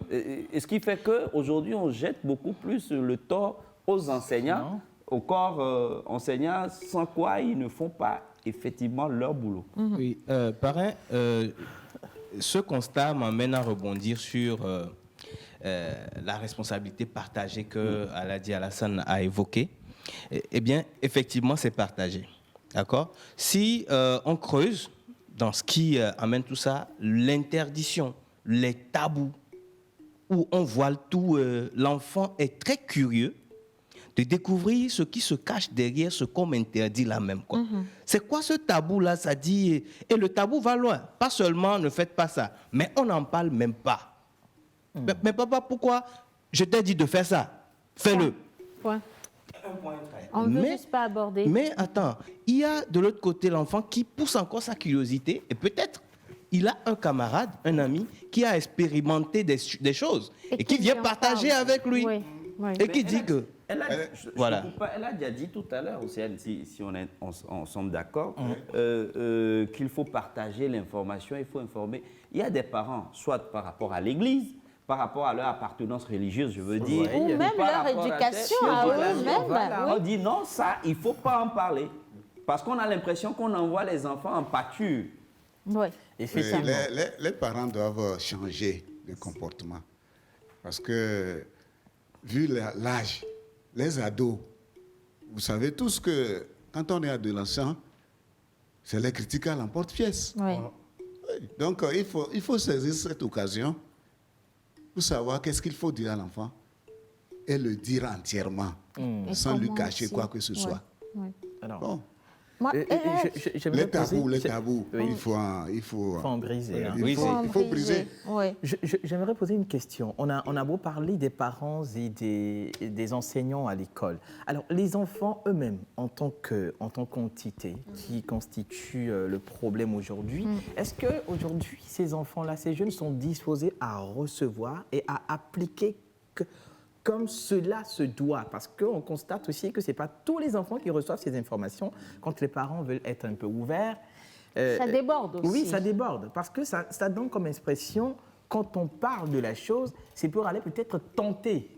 S5: Et ce qui fait qu'aujourd'hui, on jette beaucoup plus le tort aux enseignants, au corps enseignant, sans quoi ils ne font pas effectivement leur boulot.
S6: Oui, parrain, ce constat m'amène à rebondir sur la responsabilité partagée que Aladi Alassane a évoquée. Eh bien, effectivement, c'est partagé. D'accord? Si on creuse dans ce qui amène tout ça, l'interdiction, les tabous, où on voile tout, l'enfant est très curieux de découvrir ce qui se cache derrière ce qu'on m'interdit là même. C'est quoi ce tabou-là? Ça dit, et le tabou va loin. Pas seulement ne faites pas ça, mais on n'en parle même pas. Mais papa, pourquoi je t'ai dit de faire ça? Fais-le.
S3: On ne veut juste pas aborder.
S6: Mais attends, il y a de l'autre côté l'enfant qui pousse encore sa curiosité et peut-être il a un camarade, un ami qui a expérimenté des choses et qui vient partager avec lui.
S3: Oui, oui.
S6: Et qui dit que...
S5: Elle
S6: Voilà.
S5: Elle a déjà dit tout à l'heure, Océane, si on sommes d'accord, qu'il faut partager l'information, il faut informer. Il y a des parents, soit par rapport à l'Église, par rapport à leur appartenance religieuse, je veux dire.
S3: Ou même leur éducation à eux-mêmes.
S5: Voilà. On dit non, ça, il ne faut pas en parler. Parce qu'on a l'impression qu'on envoie les enfants en pâture.
S3: Oui.
S12: Les parents doivent changer de comportement. Parce que, vu l'âge, les ados, vous savez tous que quand on est adolescent, c'est les critiques à l'emporte-pièce.
S3: Oui.
S12: Donc, il faut saisir cette occasion pour savoir qu'est-ce qu'il faut dire à l'enfant et le dire entièrement, sans lui cacher quoi que ce soit.
S3: Oui.
S12: Bon.
S3: Moi,
S12: les tabous, il faut
S4: en briser.
S12: Il faut briser.
S3: Oui.
S4: J'aimerais poser une question. On a beau parler des parents et des enseignants à l'école. Alors, les enfants eux-mêmes, en tant qu'entité qui constituent le problème aujourd'hui, est-ce qu'aujourd'hui, ces enfants-là, ces jeunes sont disposés à recevoir et à appliquer comme cela se doit, parce qu'on constate aussi que ce n'est pas tous les enfants qui reçoivent ces informations quand les parents veulent être un peu ouverts.
S3: Ça déborde aussi.
S4: Oui, ça déborde, parce que ça donne comme expression, quand on parle de la chose, c'est pour aller peut-être tenter.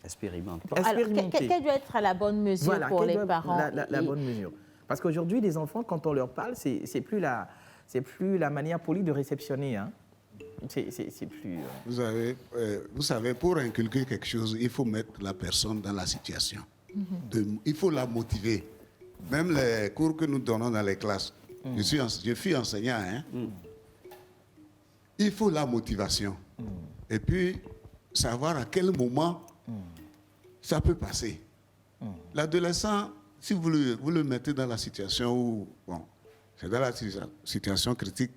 S5: Expérimenter.
S3: Alors, quelle doit être la bonne mesure pour les parents?
S4: La bonne mesure. Parce qu'aujourd'hui, les enfants, quand on leur parle, c'est plus la manière polie de réceptionner, hein. C'est plus...
S12: Vous savez, pour inculquer quelque chose, il faut mettre la personne dans la situation. Il faut la motiver. Même les cours que nous donnons dans les classes, je suis enseignant, hein. Il faut la motivation. Et puis, savoir à quel moment ça peut passer. L'adolescent, si vous le mettez dans la situation où, bon, c'est dans la situation critique,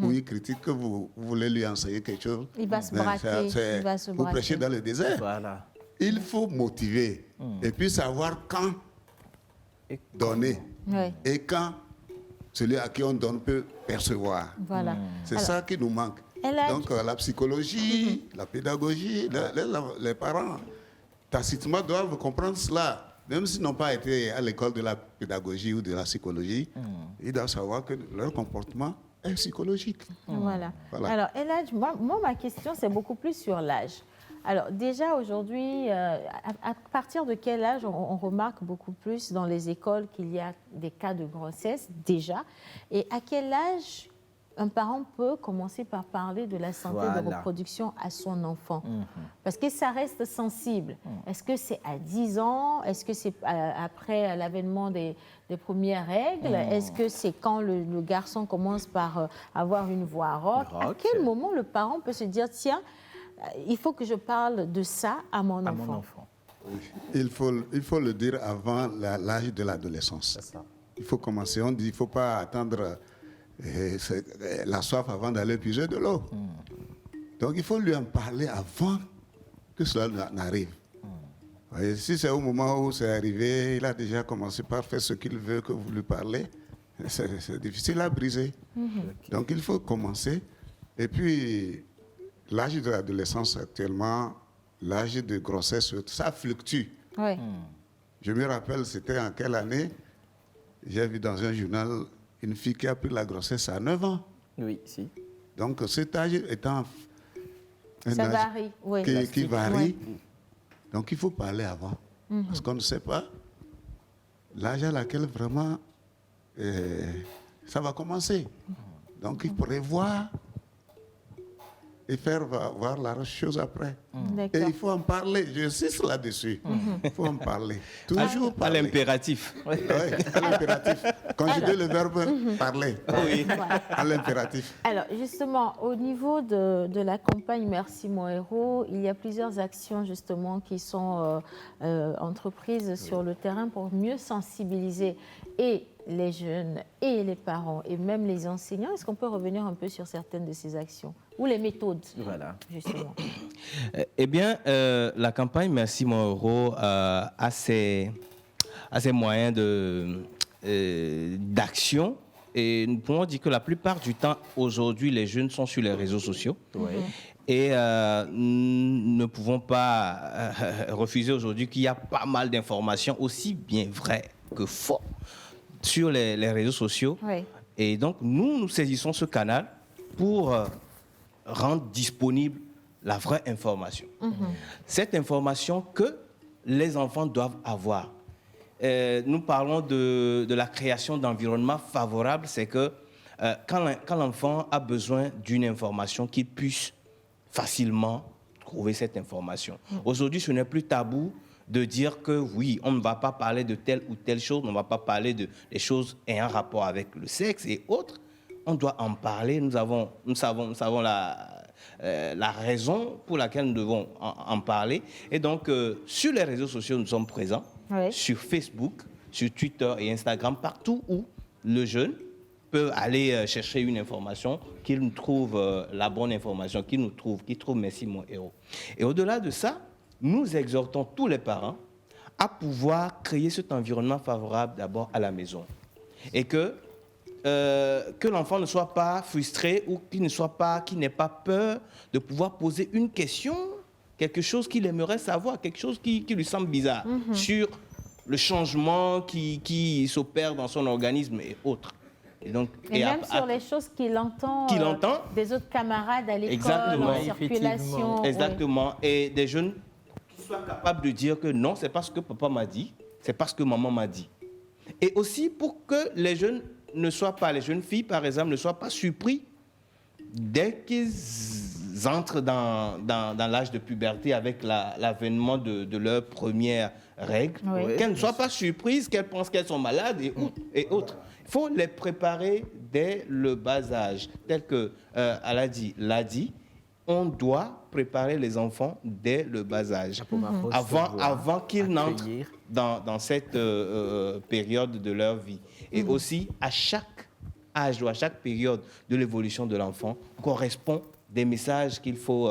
S12: où il critique que vous voulez lui enseigner quelque chose.
S3: Il va se braquer.
S12: Vous prêchez dans le désert.
S4: Voilà.
S12: Il faut motiver et puis savoir quand donner et quand celui à qui on donne peut percevoir.
S3: Voilà.
S12: C'est ça qui nous manque. Donc la psychologie, la pédagogie, les parents, tacitement doivent comprendre cela. Même s'ils n'ont pas été à l'école de la pédagogie ou de la psychologie, ils doivent savoir que leur comportement est psychologique.
S3: Voilà. Alors, Eladj, moi, ma question, c'est beaucoup plus sur l'âge. Alors, déjà, aujourd'hui, à partir de quel âge on remarque beaucoup plus dans les écoles qu'il y a des cas de grossesse, déjà? Et à quel âge un parent peut commencer par parler de la santé de reproduction à son enfant? Parce que ça reste sensible. Est-ce que c'est à 10 ans? Est-ce que c'est après l'avènement des premières règles? Est-ce que c'est quand le garçon commence par avoir une voix rauque? À quel moment le parent peut se dire, tiens, il faut que je parle de ça à mon enfant?
S12: Il faut le dire avant l'âge de l'adolescence. Il faut commencer. On dit qu'il ne faut pas attendre la soif avant d'aller puiser de l'eau. Donc il faut lui en parler avant que cela n'arrive. Si c'est au moment où c'est arrivé, il a déjà commencé par faire ce qu'il veut que vous lui parlez, c'est difficile à briser. Donc il faut commencer. Et puis l'âge de l'adolescence actuellement, l'âge de grossesse, ça fluctue.
S3: Oui.
S12: Je me rappelle, c'était en quelle année? J'ai vu dans un journal une fille qui a pris la grossesse à 9 ans.
S4: Oui, si.
S12: Donc cet âge étant un
S3: ça
S12: âge
S3: varie, oui.
S12: qui varie, donc il faut parler avant. Parce qu'on ne sait pas l'âge à laquelle vraiment ça va commencer. Donc il faudrait voir et faire voir la chose après. Et il faut en parler. J'insiste là-dessus. Il faut en parler. Toujours parler.
S6: À l'impératif.
S12: Oui, à l'impératif. Conjuguer le verbe parler.
S6: Oui.
S12: À l'impératif.
S3: Alors, justement, au niveau de la campagne Merci mon héros, il y a plusieurs actions, justement, qui sont entreprises sur le terrain pour mieux sensibiliser et les jeunes et les parents et même les enseignants. Est-ce qu'on peut revenir un peu sur certaines de ces actions ou les méthodes,
S4: Voilà.
S3: justement.
S6: Eh bien, la campagne Merci mon euro a ses moyens d'action. Et nous pouvons dire que la plupart du temps, aujourd'hui, les jeunes sont sur les réseaux sociaux. Et nous ne pouvons pas refuser aujourd'hui qu'il y a pas mal d'informations, aussi bien vraies que fausses, sur les réseaux sociaux. Et donc, nous saisissons ce canal pour rendre disponible la vraie information. Cette information que les enfants doivent avoir. Nous parlons de la création d'environnements favorables, c'est que quand l'enfant a besoin d'une information, qu'il puisse facilement trouver cette information. Aujourd'hui, ce n'est plus tabou de dire que oui, on ne va pas parler de telle ou telle chose, on ne va pas parler des choses ayant rapport avec le sexe et autres. On doit en parler, nous savons la raison pour laquelle nous devons en parler. Et donc, sur les réseaux sociaux, nous sommes présents, sur Facebook, sur Twitter et Instagram, partout où le jeune peut aller chercher une information, qu'il nous trouve la bonne information, qu'il trouve Merci mon héros. Et au-delà de ça, nous exhortons tous les parents à pouvoir créer cet environnement favorable d'abord à la maison. Et que l'enfant ne soit pas frustré ou qu'il n'ait pas peur de pouvoir poser une question, quelque chose qu'il aimerait savoir, quelque chose qui lui semble bizarre, sur le changement qui s'opère dans son organisme et autres. Et
S3: même sur les choses qu'il entend, des autres camarades à l'école, en circulation.
S6: Exactement. Et des jeunes qui soient capables de dire que non, c'est pas ce que papa m'a dit, c'est pas ce que maman m'a dit. Et aussi pour que les jeunes les jeunes filles, par exemple, ne soient pas surpris dès qu'ils entrent dans l'âge de puberté avec l'avènement de leurs premières règles, qu'elles ne soient pas surprises, qu'elles pensent qu'elles sont malades et autres. Il faut les préparer dès le bas âge. Tel que Aladi l'a dit, on doit préparer les enfants dès le bas âge, avant qu'ils n'entrent dans cette période de leur vie. Et aussi, à chaque âge ou à chaque période de l'évolution de l'enfant, correspond des messages qu'il faut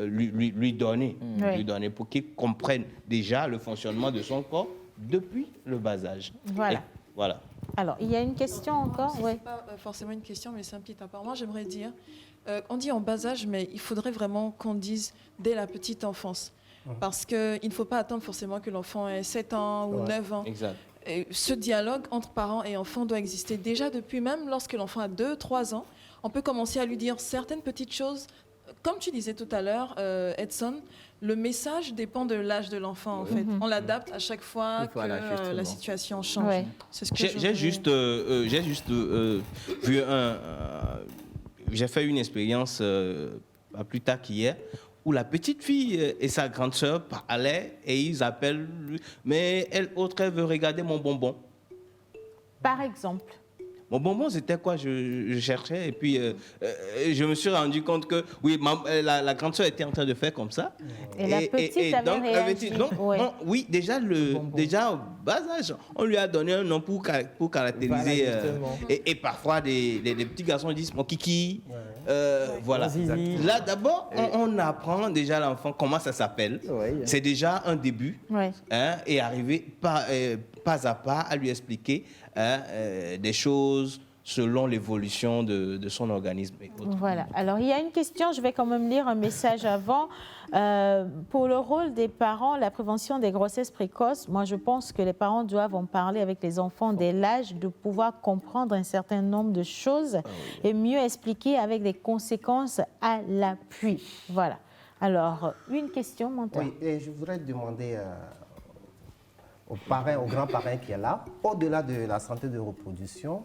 S6: lui donner pour qu'il comprenne déjà le fonctionnement de son corps depuis le bas âge. Voilà.
S3: Alors, il y a une question encore?
S11: Ce n'est pas forcément une question, mais c'est un petit apport. Moi, j'aimerais dire, on dit en bas âge, mais il faudrait vraiment qu'on dise dès la petite enfance. Parce qu'il ne faut pas attendre forcément que l'enfant ait 7 ans ou 9 ans.
S6: Exact.
S11: Et ce dialogue entre parents et enfants doit exister déjà depuis, même lorsque l'enfant a 2-3 ans. On peut commencer à lui dire certaines petites choses. Comme tu disais tout à l'heure, Edson, le message dépend de l'âge de l'enfant, en fait. On l'adapte à chaque fois que la situation change. C'est ce que
S6: j'ai juste vu j'ai fait une expérience pas plus tard qu'hier, où la petite fille et sa grande sœur parlaient et ils appellent, mais elle veut regarder mon bonbon.
S3: Par exemple.
S6: Mon bonbon, c'était quoi? Je cherchais et puis je me suis rendu compte que oui, la grande sœur était en train de faire comme ça.
S3: Et la petite avait réagi.
S6: Oui, déjà au bas âge, on lui a donné un nom pour caractériser. Et parfois, des petits garçons disent mon kiki. Voilà. Là, d'abord, on apprend déjà à l'enfant comment ça s'appelle. C'est déjà un début. Et arriver pas à pas à lui expliquer des choses selon l'évolution de son organisme.
S3: Voilà. Alors, il y a une question, je vais quand même lire un message avant. Pour le rôle des parents, la prévention des grossesses précoces, moi, je pense que les parents doivent en parler avec les enfants dès l'âge de pouvoir comprendre un certain nombre de choses et mieux expliquer avec des conséquences à l'appui. Voilà. Alors, une question, Manta.
S7: Oui, et je voudrais demander aux parrains, aux grands-parrains qui est là, au-delà de la santé de reproduction,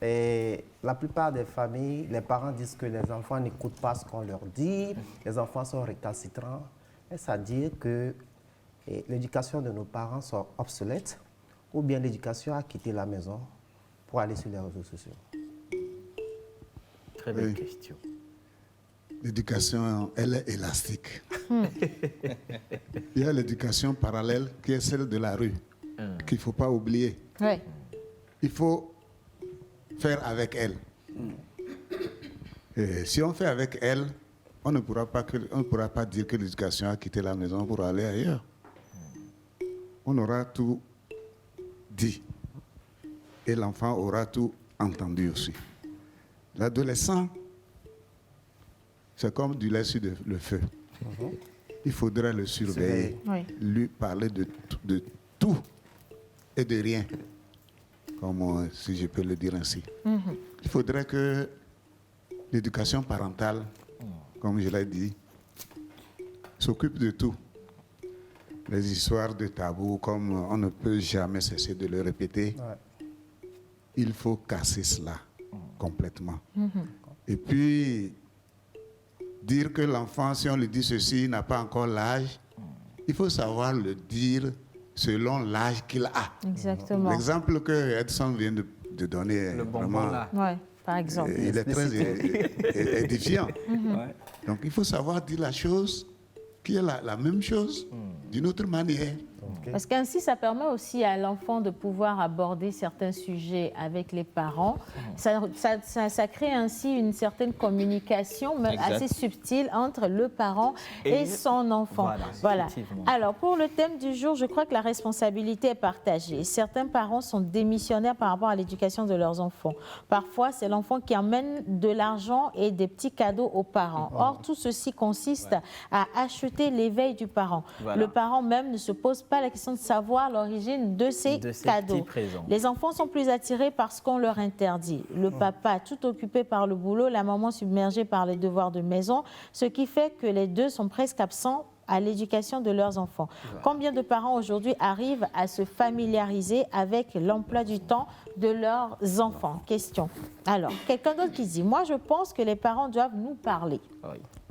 S7: et la plupart des familles, les parents disent que les enfants n'écoutent pas ce qu'on leur dit, les enfants sont récalcitrants. Est-ce à dire que l'éducation de nos parents sont obsolètes ou bien l'éducation a quitté la maison pour aller sur les réseaux sociaux?
S4: Très belle question.
S12: L'éducation, elle est élastique. Il y a l'éducation parallèle qui est celle de la rue, qu'il ne faut pas oublier. Il faut faire avec elle. Et si on fait avec elle, on ne pourra pas dire que l'éducation a quitté la maison pour aller ailleurs. On aura tout dit. Et l'enfant aura tout entendu aussi. L'adolescent, c'est comme du lait sur le feu. Il faudrait le surveiller, lui parler de tout et de rien, comme si je peux le dire ainsi. Il faudrait que l'éducation parentale, comme je l'ai dit, s'occupe de tout. Les histoires de tabou, comme on ne peut jamais cesser de le répéter, il faut casser cela complètement. Et puis, dire que l'enfant, si on lui dit ceci, n'a pas encore l'âge, il faut savoir le dire selon l'âge qu'il a.
S3: Exactement.
S12: L'exemple que Edson vient de donner,
S4: le
S12: vraiment,
S3: par exemple.
S12: il est très édifiant. Donc, il faut savoir dire la chose qui est la même chose d'une autre manière.
S3: Parce qu'ainsi, ça permet aussi à l'enfant de pouvoir aborder certains sujets avec les parents. Ça crée ainsi une certaine communication, même assez subtile, entre le parent et son enfant. Voilà. Alors, pour le thème du jour, je crois que la responsabilité est partagée. Certains parents sont démissionnaires par rapport à l'éducation de leurs enfants. Parfois, c'est l'enfant qui emmène de l'argent et des petits cadeaux aux parents. Or, tout ceci consiste à acheter l'éveil du parent. Le parent même ne se pose pas la question de savoir l'origine de ces cadeaux. Les enfants sont plus attirés par ce qu'on leur interdit. Le papa tout occupé par le boulot, la maman submergée par les devoirs de maison, ce qui fait que les deux sont presque absents à l'éducation de leurs enfants. Combien de parents aujourd'hui arrivent à se familiariser avec l'emploi du temps de leurs enfants? Question. Alors, quelqu'un d'autre qui dit, moi je pense que les parents doivent nous parler.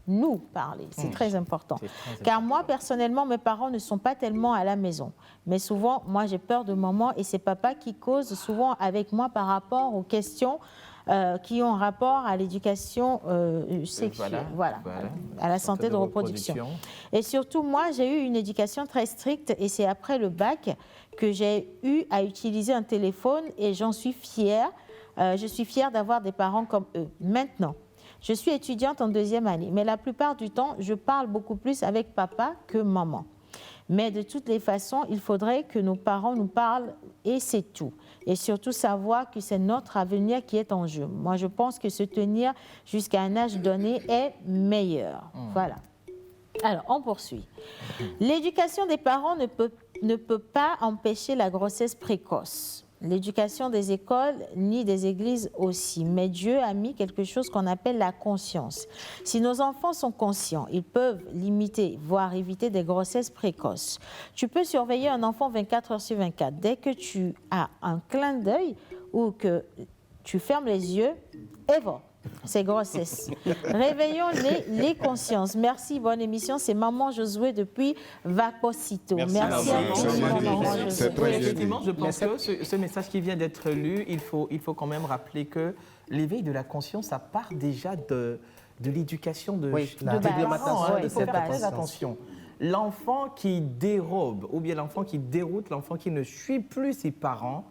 S3: Nous parler, c'est très important. Car moi, personnellement, mes parents ne sont pas tellement à la maison. Mais souvent, moi, j'ai peur de maman et c'est papa qui cause souvent avec moi par rapport aux questions qui ont rapport à l'éducation sexuelle, à la santé de reproduction. Et surtout, moi, j'ai eu une éducation très stricte et c'est après le bac que j'ai eu à utiliser un téléphone et j'en suis fière. Je suis fière d'avoir des parents comme eux. Maintenant, je suis étudiante en 2e année, mais la plupart du temps, je parle beaucoup plus avec papa que maman. Mais de toutes les façons, il faudrait que nos parents nous parlent et c'est tout. Et surtout savoir que c'est notre avenir qui est en jeu. Moi, je pense que se tenir jusqu'à un âge donné est meilleur. Voilà. Alors, on poursuit. L'éducation des parents ne peut pas empêcher la grossesse précoce. L'éducation des écoles ni des églises aussi. Mais Dieu a mis quelque chose qu'on appelle la conscience. Si nos enfants sont conscients, ils peuvent limiter, voire éviter des grossesses précoces. Tu peux surveiller un enfant 24 heures sur 24. Dès que tu as un clin d'œil ou que tu fermes les yeux, et voilà. Ces grossesses. Réveillons les consciences. Merci, bonne émission. C'est Maman Josué depuis Vaposito. Merci à vous, Maman Josué.
S4: Effectivement, je pense que ce message qui vient d'être lu, il faut quand même rappeler que l'éveil de la conscience, ça part déjà de l'éducation de
S7: la réglementation.
S4: Il faut faire très attention. L'enfant qui dérobe ou bien l'enfant qui déroute, l'enfant qui ne suit plus ses parents,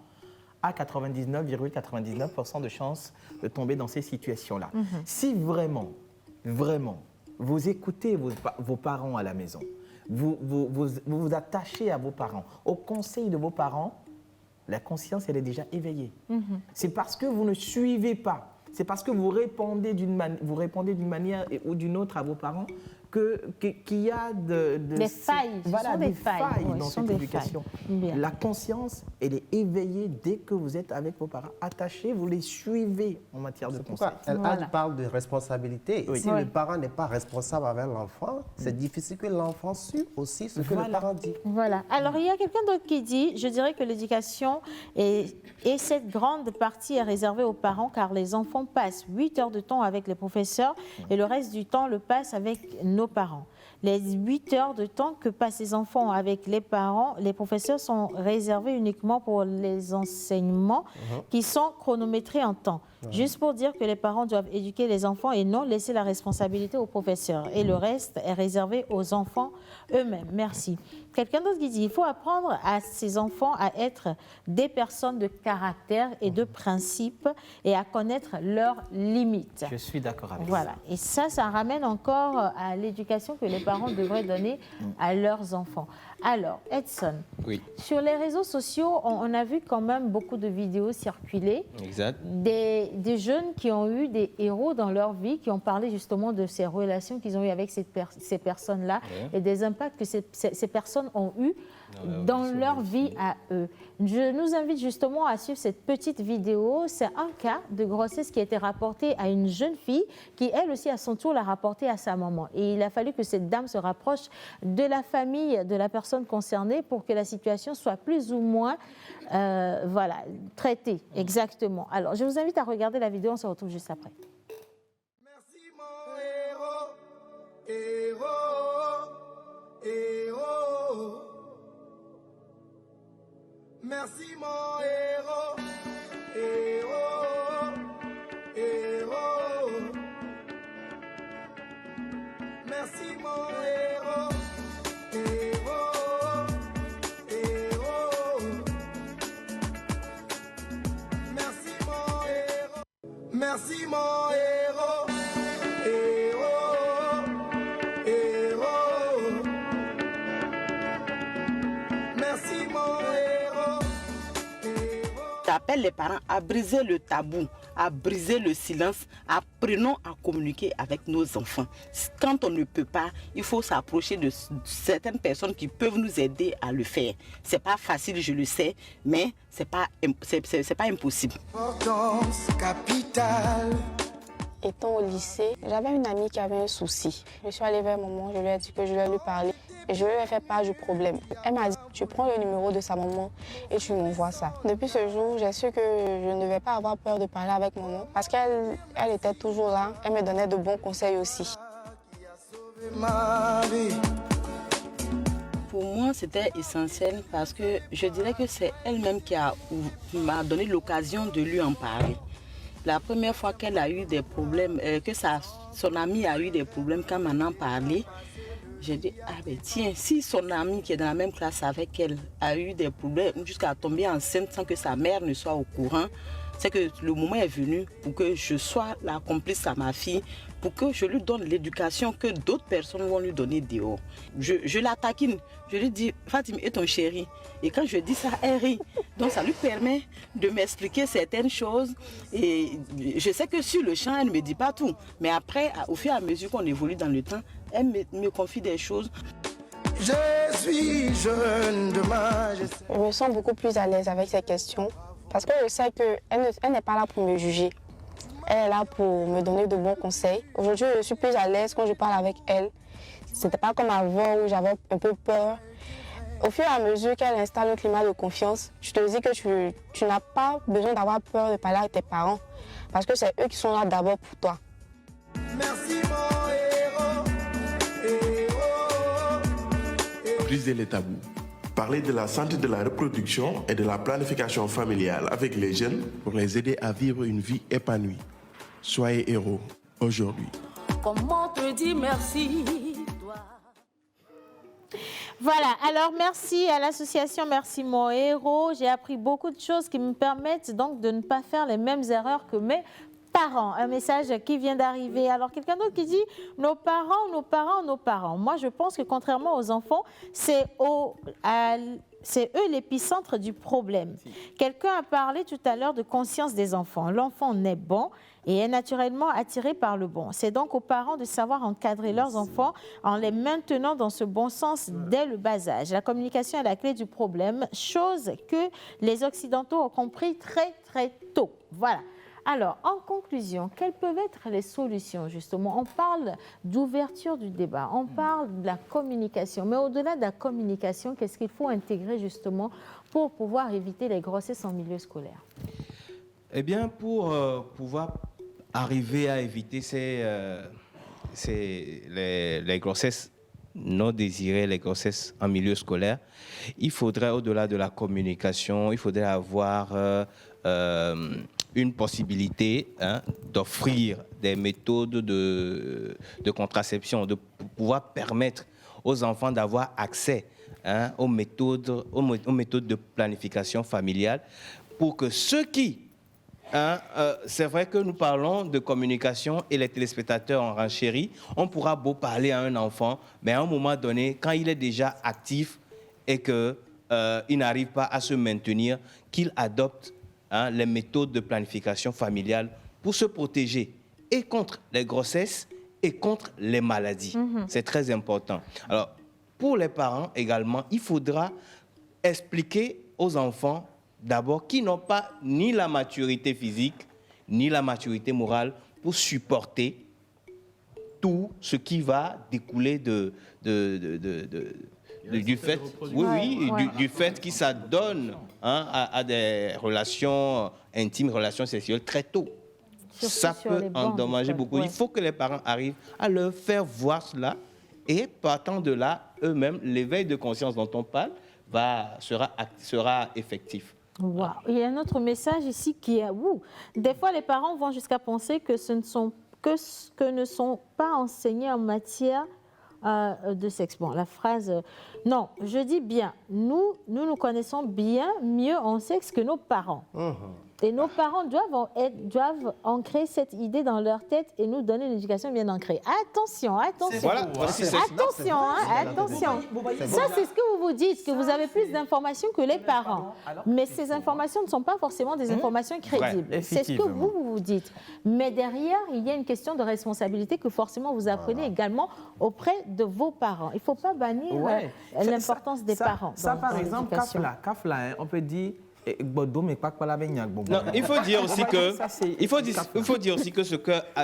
S4: a 99,99% de chances de tomber dans ces situations-là. Si vraiment, vous écoutez vos parents à la maison, vous attachez à vos parents, au conseil de vos parents, la conscience, elle est déjà éveillée. C'est parce que vous ne suivez pas, c'est parce que vous répondez d'une manière ou d'une autre à vos parents qu'il y a
S3: des failles.
S4: Des failles dans cette éducation. La conscience, elle est éveillée dès que vous êtes avec vos parents. Attachés, vous les suivez en matière de conseil.
S7: Elle parle de responsabilité. Si le parent n'est pas responsable avec l'enfant, c'est difficile que l'enfant suive aussi ce que le parent dit.
S3: Voilà. Alors, il y a quelqu'un d'autre qui dit, je dirais que l'éducation et cette grande partie est réservée aux parents car les enfants passent 8 heures de temps avec les professeurs et le reste du temps le passent avec nos parents. Les 8 heures de temps que passent les enfants avec les parents, les professeurs sont réservés uniquement pour les enseignements qui sont chronométrés en temps. Juste pour dire que les parents doivent éduquer les enfants et non laisser la responsabilité aux professeurs. Et le reste est réservé aux enfants eux-mêmes. Merci. Quelqu'un d'autre qui dit il faut apprendre à ces enfants à être des personnes de caractère et de principe et à connaître leurs limites.
S4: Je suis d'accord avec
S3: Voilà. Et ça ramène encore à l'éducation que les parents devraient donner à leurs enfants. Alors, Edson,
S6: Oui.
S3: sur les réseaux sociaux, on a vu quand même beaucoup de vidéos circuler.
S6: Exact.
S3: Des jeunes qui ont eu des héros dans leur vie, qui ont parlé justement de ces relations qu'ils ont eues avec ces personnes-là et des impacts que ces personnes ont eus dans leur vie à eux. Je nous invite justement à suivre cette petite vidéo. C'est un cas de grossesse qui a été rapporté à une jeune fille qui, elle aussi, à son tour, l'a rapporté à sa maman. Et il a fallu que cette dame se rapproche de la famille de la personne concernée pour que la situation soit plus ou moins traitée. Exactement. Alors, je vous invite à regarder la vidéo. On se retrouve juste après.
S13: Merci mon héros, héros. Merci mon héros, héros, héros. Merci mon héros, héros, héros. Merci mon héros, merci mon héros, héros, héros. Merci mon héros.
S14: J'appelle les parents à briser le tabou, à briser le silence, apprenons à communiquer avec nos enfants. Quand on ne peut pas, il faut s'approcher de certaines personnes qui peuvent nous aider à le faire. C'est pas facile, je le sais, mais c'est pas impossible.
S13: Importance capitale.
S15: Étant au lycée, j'avais une amie qui avait un souci. Je suis allée vers maman, je lui ai dit que je vais lui parler. Et je lui ai fait part du problème. Elle m'a dit, tu prends le numéro de sa maman et tu m'envoies ça. Depuis ce jour, j'ai su que je ne vais pas avoir peur de parler avec maman parce qu'elle était toujours là. Elle me donnait de bons conseils aussi.
S14: Pour moi, c'était essentiel parce que je dirais que c'est elle-même qui m'a donné l'occasion de lui en parler. La première fois qu'elle a eu des problèmes, que son amie a eu des problèmes, quand elle m'en a parlé, j'ai dit, ah ben tiens, si son amie qui est dans la même classe avec elle a eu des problèmes jusqu'à tomber enceinte sans que sa mère ne soit au courant, c'est que le moment est venu pour que je sois la complice à ma fille, pour que je lui donne l'éducation que d'autres personnes vont lui donner dehors. Je la taquine, je lui dis, Fatima est ton chéri. Et quand je dis ça, elle rit. Donc ça lui permet de m'expliquer certaines choses. Et je sais que sur le champ, elle ne me dit pas tout. Mais après, au fur et à mesure qu'on évolue dans le temps, elle me confie des choses.
S13: Je suis jeune demain.
S15: Je me sens beaucoup plus à l'aise avec ces questions parce que je sais qu'elle n'est pas là pour me juger. Elle est là pour me donner de bons conseils. Aujourd'hui, je suis plus à l'aise quand je parle avec elle. C'était pas comme avant où j'avais un peu peur. Au fur et à mesure qu'elle installe un climat de confiance, je te dis que tu n'as pas besoin d'avoir peur de parler avec tes parents parce que c'est eux qui sont là d'abord pour toi.
S13: Merci mon héros, héros.
S2: Briser les tabous. Parler de la santé de la reproduction et de la planification familiale avec les jeunes pour les aider à vivre une vie épanouie. Soyez héros aujourd'hui.
S1: Comment te dire merci?
S3: Voilà, alors merci à l'association Merci Mon Héros. J'ai appris beaucoup de choses qui me permettent donc de ne pas faire les mêmes erreurs que mes parents. Un message qui vient d'arriver. Alors quelqu'un d'autre qui dit nos parents, nos parents, nos parents. Moi je pense que contrairement aux enfants, c'est eux l'épicentre du problème. Quelqu'un a parlé tout à l'heure de conscience des enfants. L'enfant naît bon et est naturellement attiré par le bon. C'est donc aux parents de savoir encadrer leurs enfants en les maintenant dans ce bon sens dès le bas âge. La communication est la clé du problème, chose que les Occidentaux ont compris très très tôt. Voilà. Alors, en conclusion, quelles peuvent être les solutions, justement? On parle d'ouverture du débat, on parle de la communication, mais au-delà de la communication, qu'est-ce qu'il faut intégrer, justement, pour pouvoir éviter les grossesses en milieu scolaire?
S6: Eh bien, pour pouvoir arriver à éviter les grossesses non désirées, les grossesses en milieu scolaire, il faudrait, au-delà de la communication, il faudrait avoir une possibilité d'offrir des méthodes de contraception, de pouvoir permettre aux enfants d'avoir accès aux méthodes de planification familiale pour que ceux qui... c'est vrai que nous parlons de communication et les téléspectateurs en renchérit. On pourra beau parler à un enfant, mais à un moment donné, quand il est déjà actif et qu'il n'arrive pas à se maintenir, qu'il adopte les méthodes de planification familiale pour se protéger et contre les grossesses et contre les maladies. C'est très important. Alors, pour les parents également, il faudra expliquer aux enfants d'abord qui n'ont pas ni la maturité physique, ni la maturité morale pour supporter tout ce qui va découler du fait, du fait qu'ils s'adonnent à des relations intimes, relations sexuelles très tôt. Ça peut endommager beaucoup. Il faut que les parents arrivent à leur faire voir cela et partant de là, eux-mêmes, l'éveil de conscience dont on parle sera effectif.
S3: Wow. Il y a un autre message ici qui est des fois les parents vont jusqu'à penser que ce ne sont pas enseignés en matière de sexe. Bon, la phrase non, je dis bien, nous connaissons bien mieux en sexe que nos parents. Et nos parents doivent ancrer cette idée dans leur tête et nous donner une éducation bien ancrée. Attention. Attention. Ça, c'est ce que vous dites, que vous avez plus d'informations que les parents. Mais ces informations ne sont pas forcément des informations crédibles. C'est ce que vous dites. Mais derrière, il y a une question de responsabilité que forcément vous apprenez également auprès de vos parents. Il ne faut pas bannir l'importance des parents.
S4: Ça, par exemple, Kafla, on peut dire...
S6: Non, il faut dire aussi que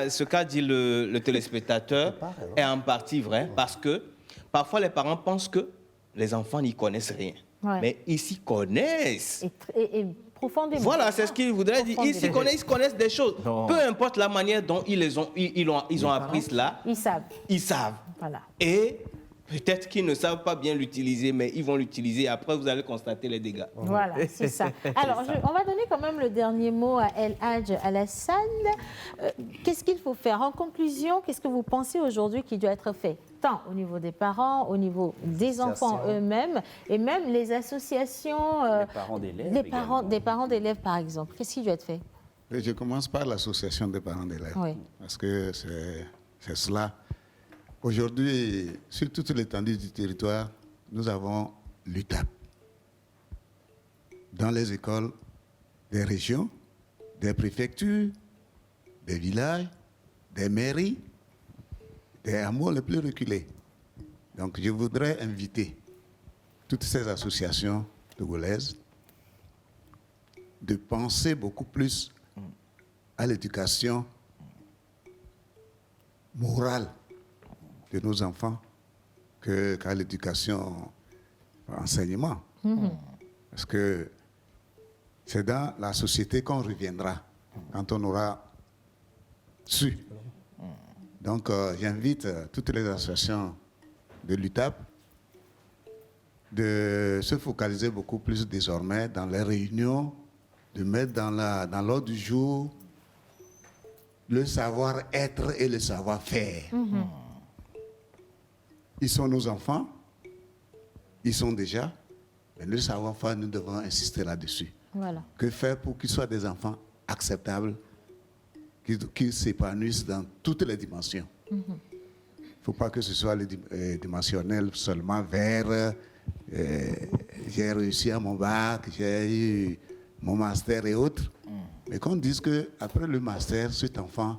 S6: ce qu'a dit le téléspectateur est en partie vrai, parce que parfois les parents pensent que les enfants n'y connaissent rien. Mais ils s'y connaissent.
S3: Et profondément.
S6: Voilà, c'est ce qu'il voudrait dire. Ils connaissent des choses. Peu importe la manière dont ils ont appris cela. Ils savent.
S3: Voilà.
S6: Et peut-être qu'ils ne savent pas bien l'utiliser, mais ils vont l'utiliser. Après, vous allez constater les dégâts.
S3: Voilà, c'est ça. Alors, on va donner quand même le dernier mot à El Hadj Alassane. Qu'est-ce qu'il faut faire? En conclusion, qu'est-ce que vous pensez aujourd'hui qui doit être fait? Tant au niveau des parents, au niveau des enfants eux-mêmes, et même les associations...
S5: les parents d'élèves.
S3: Des parents d'élèves, par exemple. Qu'est-ce qui doit être fait?
S12: Je commence par l'association des parents d'élèves.
S3: Oui.
S12: Parce que c'est cela. Aujourd'hui, sur toute l'étendue du territoire, nous avons l'UTAP. Dans les écoles des régions, des préfectures, des villages, des mairies, des hameaux les plus reculés. Donc, je voudrais inviter toutes ces associations togolaises de penser beaucoup plus à l'éducation morale de nos enfants qu'à l'éducation enseignement. Parce que c'est dans la société qu'on reviendra quand on aura su. Donc j'invite toutes les associations de l'UTAP de se focaliser beaucoup plus désormais dans les réunions, de mettre dans l'ordre du jour le savoir-être et le savoir-faire. Ils sont nos enfants, ils sont déjà, mais le savoir-faire, nous devons insister là-dessus.
S3: Voilà.
S12: Que faire pour qu'ils soient des enfants acceptables, qui s'épanouissent dans toutes les dimensions. Il ne faut pas que ce soit dimensionnel seulement vers j'ai réussi à mon bac, j'ai eu mon master et autres, mais qu'on dise qu'après le master, cet enfant,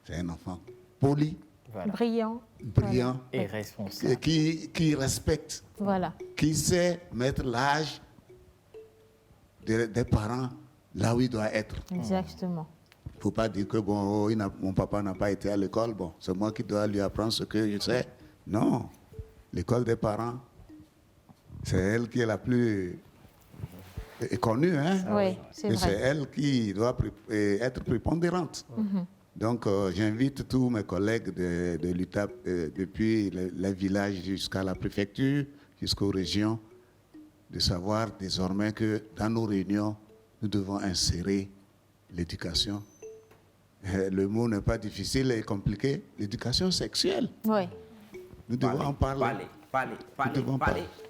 S12: c'est un enfant poli,
S3: brillant
S4: et responsable,
S12: qui respecte, qui sait mettre l'âge des parents là où il doit être.
S3: Exactement.
S12: Il ne faut pas dire que mon papa n'a pas été à l'école, c'est moi qui dois lui apprendre ce que je sais. Non, l'école des parents, c'est elle qui est la plus connue. Hein?
S3: Oui, c'est vrai.
S12: C'est elle qui doit être prépondérante. Donc, j'invite tous mes collègues de l'UTAP, depuis les villages jusqu'à la préfecture, jusqu'aux régions, de savoir désormais que dans nos réunions, nous devons insérer l'éducation. Le mot n'est pas difficile et compliqué, l'éducation sexuelle.
S3: Oui.
S12: Nous devons en parler.
S5: Parler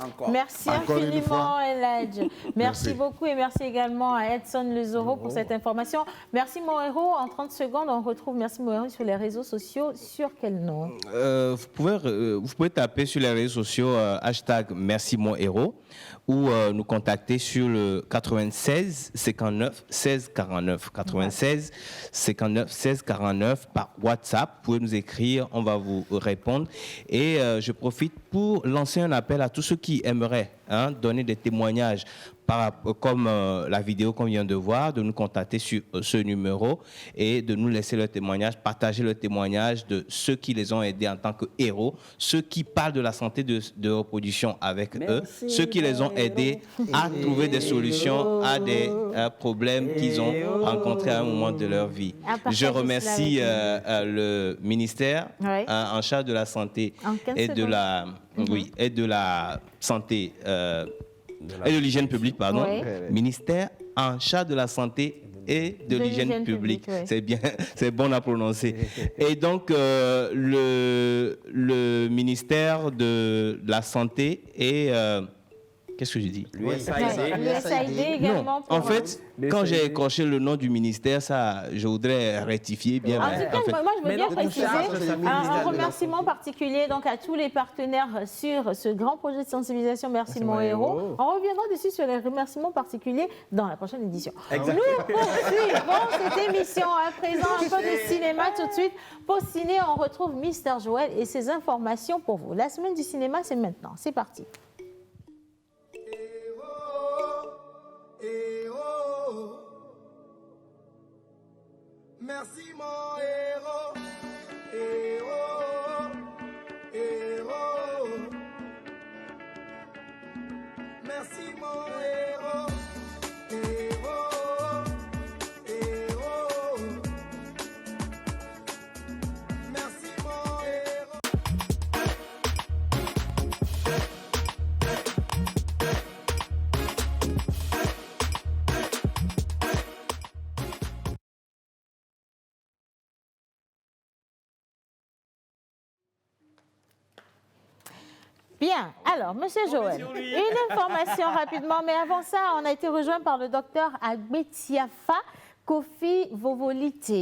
S5: encore.
S3: Merci
S12: Encore
S3: infiniment, Eladj. Merci
S12: Merci
S3: beaucoup et merci également à Edson Lezoro pour cette information. Merci, mon héros. En 30 secondes, on retrouve Merci, mon héros sur les réseaux sociaux. Sur quel nom?
S6: Vous pouvez taper sur les réseaux sociaux hashtag Merci mon héros ou nous contacter sur le 96 59 16 49. 96 59 16 49 par WhatsApp. Vous pouvez nous écrire, on va vous répondre. Et je profite pour lancer un appel à tous ceux qui aimeraient donner des témoignages, comme la vidéo qu'on vient de voir, de nous contacter sur ce numéro et de nous laisser leur témoignage, partager le témoignage de ceux qui les ont aidés en tant que héros, ceux qui parlent de la santé de reproduction avec eux, ceux qui les ont aidés à trouver des solutions à des problèmes qu'ils ont rencontrés à un moment de leur vie. Je remercie le ministère en charge de la santé et de la, et de la santé et de l'hygiène publique, pardon.
S3: Oui.
S6: Ministère en charge de la santé et de l'hygiène publique.
S3: Oui.
S6: C'est bien, c'est bon à prononcer. Et donc, le ministère de la santé et... qu'est-ce que j'ai dit?
S3: L'USAID également.
S6: Non, en fait, quand j'ai écorché le nom du ministère, ça, je voudrais rectifier bien.
S3: En tout cas, moi, je veux bien préciser un remerciement particulier donc, à tous les partenaires sur ce grand projet de sensibilisation Merci mon héros. On reviendra dessus sur les remerciements particuliers dans la prochaine édition.
S4: Exactement.
S3: Nous poursuivons cette émission. À présent, un peu de cinéma tout de suite. Pour ciné, on retrouve Mister Joël et ses informations pour vous. La semaine du cinéma, c'est maintenant. C'est parti.
S13: Merci mon héros, héros, héros. Merci mon héros, héros, héros. Merci mon héros.
S3: Bien, alors, Monsieur Joël, une information rapidement, mais avant ça, on a été rejoint par le docteur Agbetiafa Kofi Vovolite.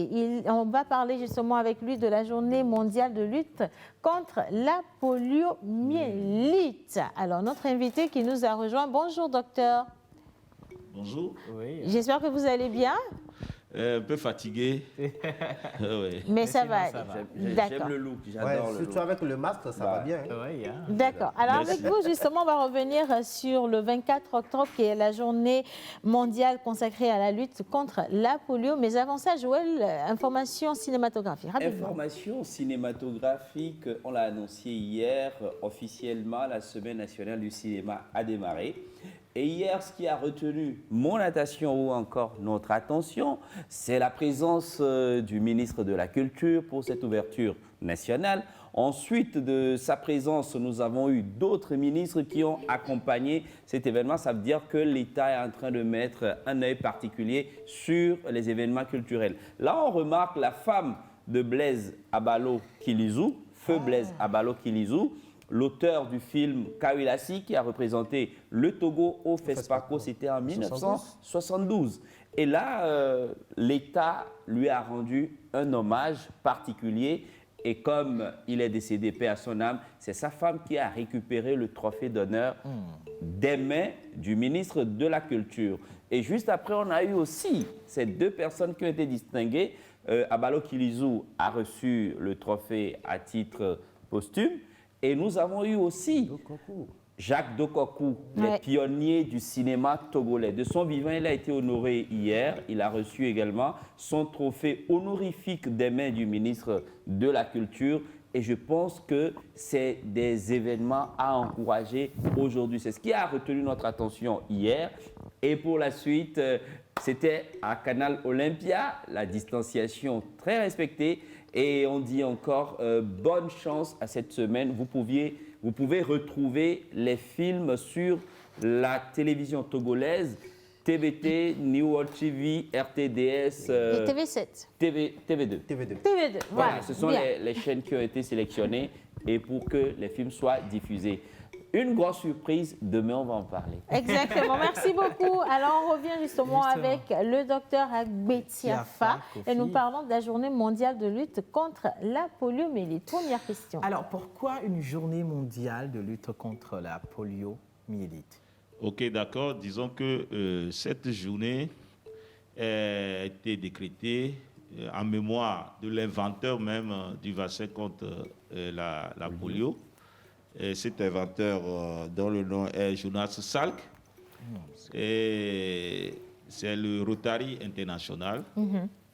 S3: On va parler justement avec lui de la journée mondiale de lutte contre la poliomyélite. Alors, notre invité qui nous a rejoint, bonjour docteur.
S16: Bonjour.
S4: Oui.
S3: J'espère que vous allez bien.
S16: Un peu fatigué. Oui.
S3: Mais ça va. D'accord.
S5: J'aime le look, j'adore le look.
S7: Surtout avec le masque, ça va bien.
S3: D'accord. Alors avec vous, justement, on va revenir sur le 24 octobre, qui est la journée mondiale consacrée à la lutte contre la polio. Mais avant ça, Joël, information cinématographique. Rapidement.
S5: Information cinématographique, on l'a annoncé hier, officiellement, la Semaine nationale du cinéma a démarré. Et hier, ce qui a retenu mon attention ou encore notre attention, c'est la présence du ministre de la Culture pour cette ouverture nationale. Ensuite de sa présence, nous avons eu d'autres ministres qui ont accompagné cet événement. Ça veut dire que l'État est en train de mettre un œil particulier sur les événements culturels. Là, on remarque la femme de Blaise Abalo Kilizou, feu Blaise Abalo Kilizou, l'auteur du film Kawilasi qui a représenté le Togo au FESPACO, c'était en 1972. Et là, l'État lui a rendu un hommage particulier. Et comme il est décédé, paix à son âme, c'est sa femme qui a récupéré le trophée d'honneur des mains du ministre de la Culture. Et juste après, on a eu aussi ces deux personnes qui ont été distinguées. Abalo Kilizou a reçu le trophée à titre posthume. Et nous avons eu aussi Jacques Dokokou, le pionnier du cinéma togolais. De son vivant, il a été honoré hier. Il a reçu également son trophée honorifique des mains du ministre de la Culture. Et je pense que c'est des événements à encourager aujourd'hui. C'est ce qui a retenu notre attention hier. Et pour la suite, C'était à Canal Olympia, la distanciation très respectée. Et on dit encore bonne chance à cette semaine. Vous pouvez retrouver les films sur la télévision togolaise, TVT, New World TV, RTDS.
S3: Et TV7.
S5: TV2.
S3: TV2, voilà.
S5: Ce sont les chaînes qui ont été sélectionnées et pour que les films soient diffusés. Une grosse surprise, demain on va en parler.
S3: Exactement, merci beaucoup. Alors on revient justement avec le docteur Agbetiafa et nous parlons de la journée mondiale de lutte contre la poliomyélite. Première question.
S4: Alors pourquoi une journée mondiale de lutte contre la poliomyélite?
S16: Ok, d'accord. Disons que cette journée a été décrétée en mémoire de l'inventeur même du vaccin contre la polio. Et cet inventeur, dont le nom est Jonas Salk, et c'est le Rotary International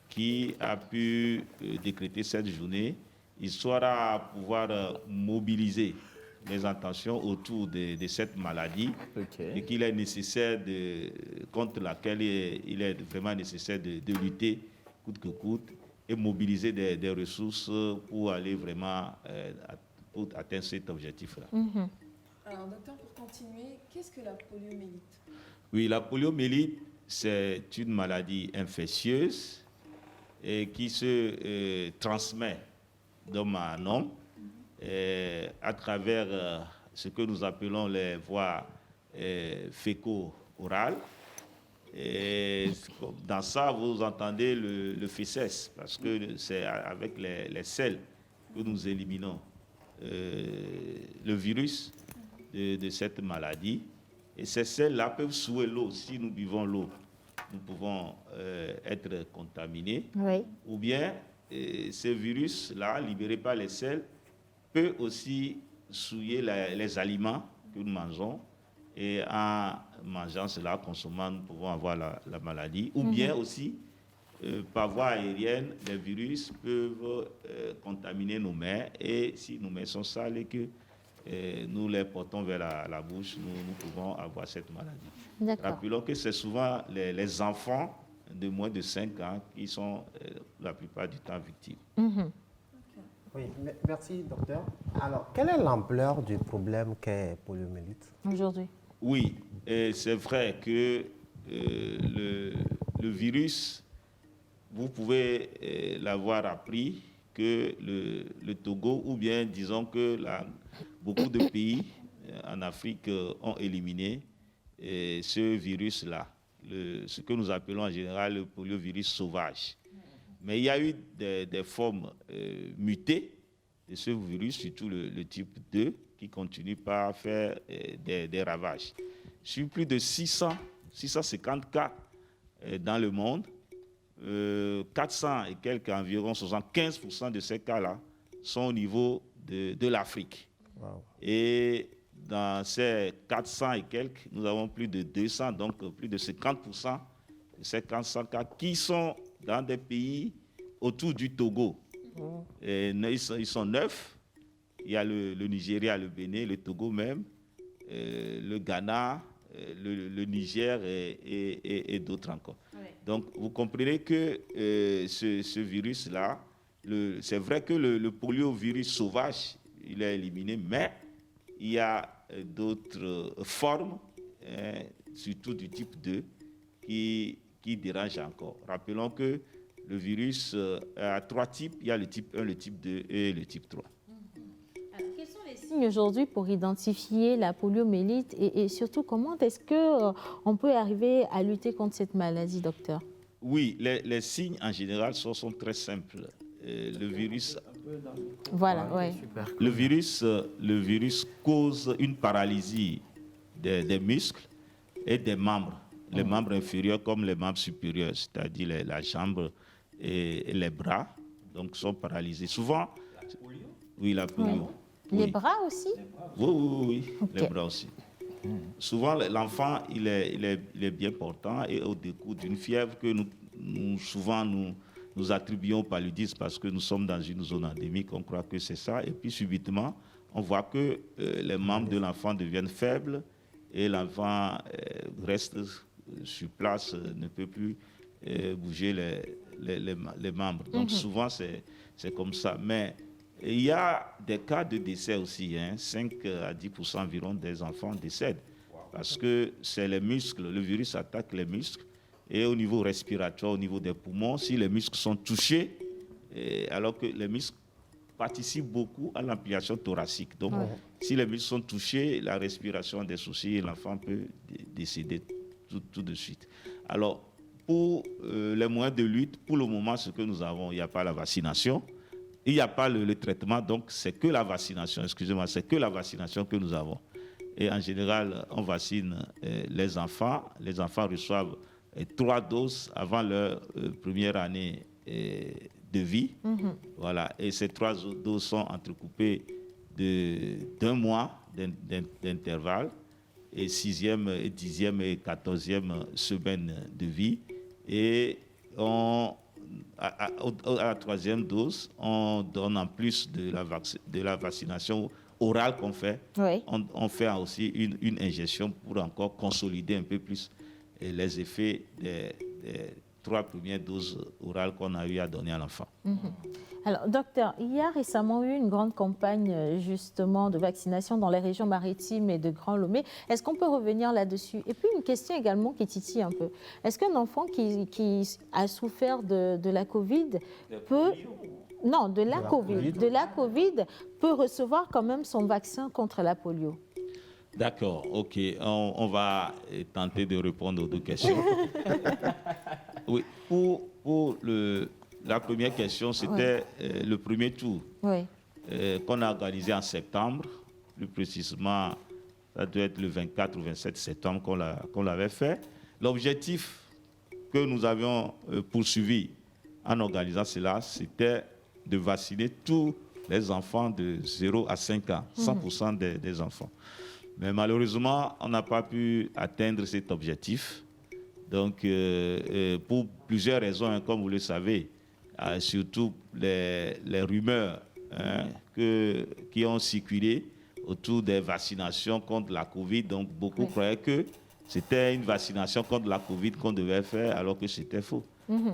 S16: qui a pu décréter cette journée, histoire à pouvoir mobiliser les intentions autour de cette maladie et qu'il est nécessaire contre laquelle il est vraiment nécessaire de lutter coûte que coûte et mobiliser des ressources pour aller vraiment pour atteindre cet objectif-là.
S11: Alors, docteur, pour continuer, qu'est-ce que la poliomyélite?
S16: Oui, la poliomyélite, c'est une maladie infectieuse et qui se transmet d'homme à homme à travers ce que nous appelons les voies féco-orales. Et dans ça, vous entendez le fécès, parce que c'est avec les selles que nous éliminons le virus de cette maladie. Et ces selles-là peuvent souiller l'eau. Si nous buvons l'eau, nous pouvons être contaminés.
S3: Oui.
S16: Ou bien, ce virus-là, libéré par les selles, peut aussi souiller les aliments que nous mangeons. Et en mangeant cela, consommant, nous pouvons avoir la maladie. Ou bien aussi, par voie aérienne, les virus peuvent contaminer nos mains. Et si nos mains sont sales et que nous les portons vers la bouche, nous pouvons avoir cette maladie. Rappelons que c'est souvent les enfants de moins de 5 ans qui sont la plupart du temps victimes.
S7: Oui, merci docteur. Alors, quelle est l'ampleur du problème qu'est poliomyélite
S3: aujourd'hui?
S16: Oui, c'est vrai que le virus, vous pouvez l'avoir appris que le Togo, ou bien disons que beaucoup de pays en Afrique ont éliminé ce virus-là, ce que nous appelons en général le poliovirus sauvage. Mais il y a eu des formes mutées de ce virus, surtout le type 2, qui continue par faire des ravages. Sur plus de 650 cas dans le monde, 400 et quelques, environ 75% de ces cas-là sont au niveau de l'Afrique. Wow. Et dans ces 400 et quelques, nous avons plus de 200, donc plus de 50% de ces 400 cas qui sont dans des pays autour du Togo. Et ils sont 9. Il y a le Nigeria, le Bénin, le Togo même, le Ghana, le Niger et d'autres encore. Oui. Donc, vous comprenez que ce virus-là, c'est vrai que le poliovirus sauvage, il est éliminé, mais il y a d'autres formes, surtout du type 2, qui dérangent encore. Rappelons que le virus a 3 types. Il y a le type 1, le type 2 et le type 3.
S3: Quels sont les signes aujourd'hui pour identifier la poliomyélite et surtout, comment est-ce qu'on peut arriver à lutter contre cette maladie, docteur?
S16: Oui, les signes en général sont très simples. Le virus...
S3: Voilà, oui.
S16: Le virus cause une paralysie des muscles et des membres. Les membres inférieurs comme les membres supérieurs, c'est-à-dire la jambe et les bras, donc sont paralysés. Souvent, oui, la polio.
S3: Les bras aussi?
S16: Oui, okay. Les bras aussi. Souvent, l'enfant, il est bien portant et au décours d'une fièvre que nous attribuons au paludisme parce que nous sommes dans une zone endémique, on croit que c'est ça. Et puis, subitement, on voit que les membres de l'enfant deviennent faibles et l'enfant reste sur place ne peut plus bouger les membres. Donc souvent, c'est comme ça. Mais il y a des cas de décès aussi. 5 à 10% environ des enfants décèdent. Parce que c'est les muscles. Le virus attaque les muscles. Et au niveau respiratoire, au niveau des poumons, si les muscles sont touchés, alors que les muscles participent beaucoup à l'ampliation thoracique. Donc, si les muscles sont touchés, la respiration a des soucis et l'enfant peut décéder tout de suite. Alors, pour les moyens de lutte, pour le moment, ce que nous avons, il n'y a pas la vaccination, il n'y a pas le traitement, donc c'est que la vaccination, excusez-moi, c'est que la vaccination que nous avons. Et en général, on vaccine les enfants. Les enfants reçoivent 3 doses avant leur première année de vie. Voilà. Et ces 3 doses sont entrecoupées d'un mois d'intervalle, et 6e, et 10e et 14e semaine de vie. Et à la 3e dose, on donne en plus de la vaccination orale qu'on fait, on fait aussi une injection pour encore consolider un peu plus les effets des 3 premières doses orales qu'on a eu à donner à l'enfant.
S3: Alors, docteur, il y a récemment eu une grande campagne justement de vaccination dans les régions maritimes et de Grand Lomé. Est-ce qu'on peut revenir là-dessus? Et puis une question également qui titille un peu. Est-ce qu'un enfant qui a souffert de la Covid peut... Non, de la Covid peut recevoir quand même son vaccin contre la polio?
S16: D'accord, ok. On va tenter de répondre aux 2 questions. Oui, pour la première question, c'était le premier tour qu'on a organisé en septembre. Plus précisément, ça doit être le 24 ou 27 septembre qu'on l'avait fait. L'objectif que nous avions poursuivi en organisant cela, c'était de vacciner tous les enfants de 0 à 5 ans, 100% des enfants. Mais malheureusement, on n'a pas pu atteindre cet objectif. Donc, pour plusieurs raisons, comme vous le savez, surtout les rumeurs qui ont circulé autour des vaccinations contre la Covid. Donc, beaucoup croyaient que c'était une vaccination contre la Covid qu'on devait faire, alors que c'était faux.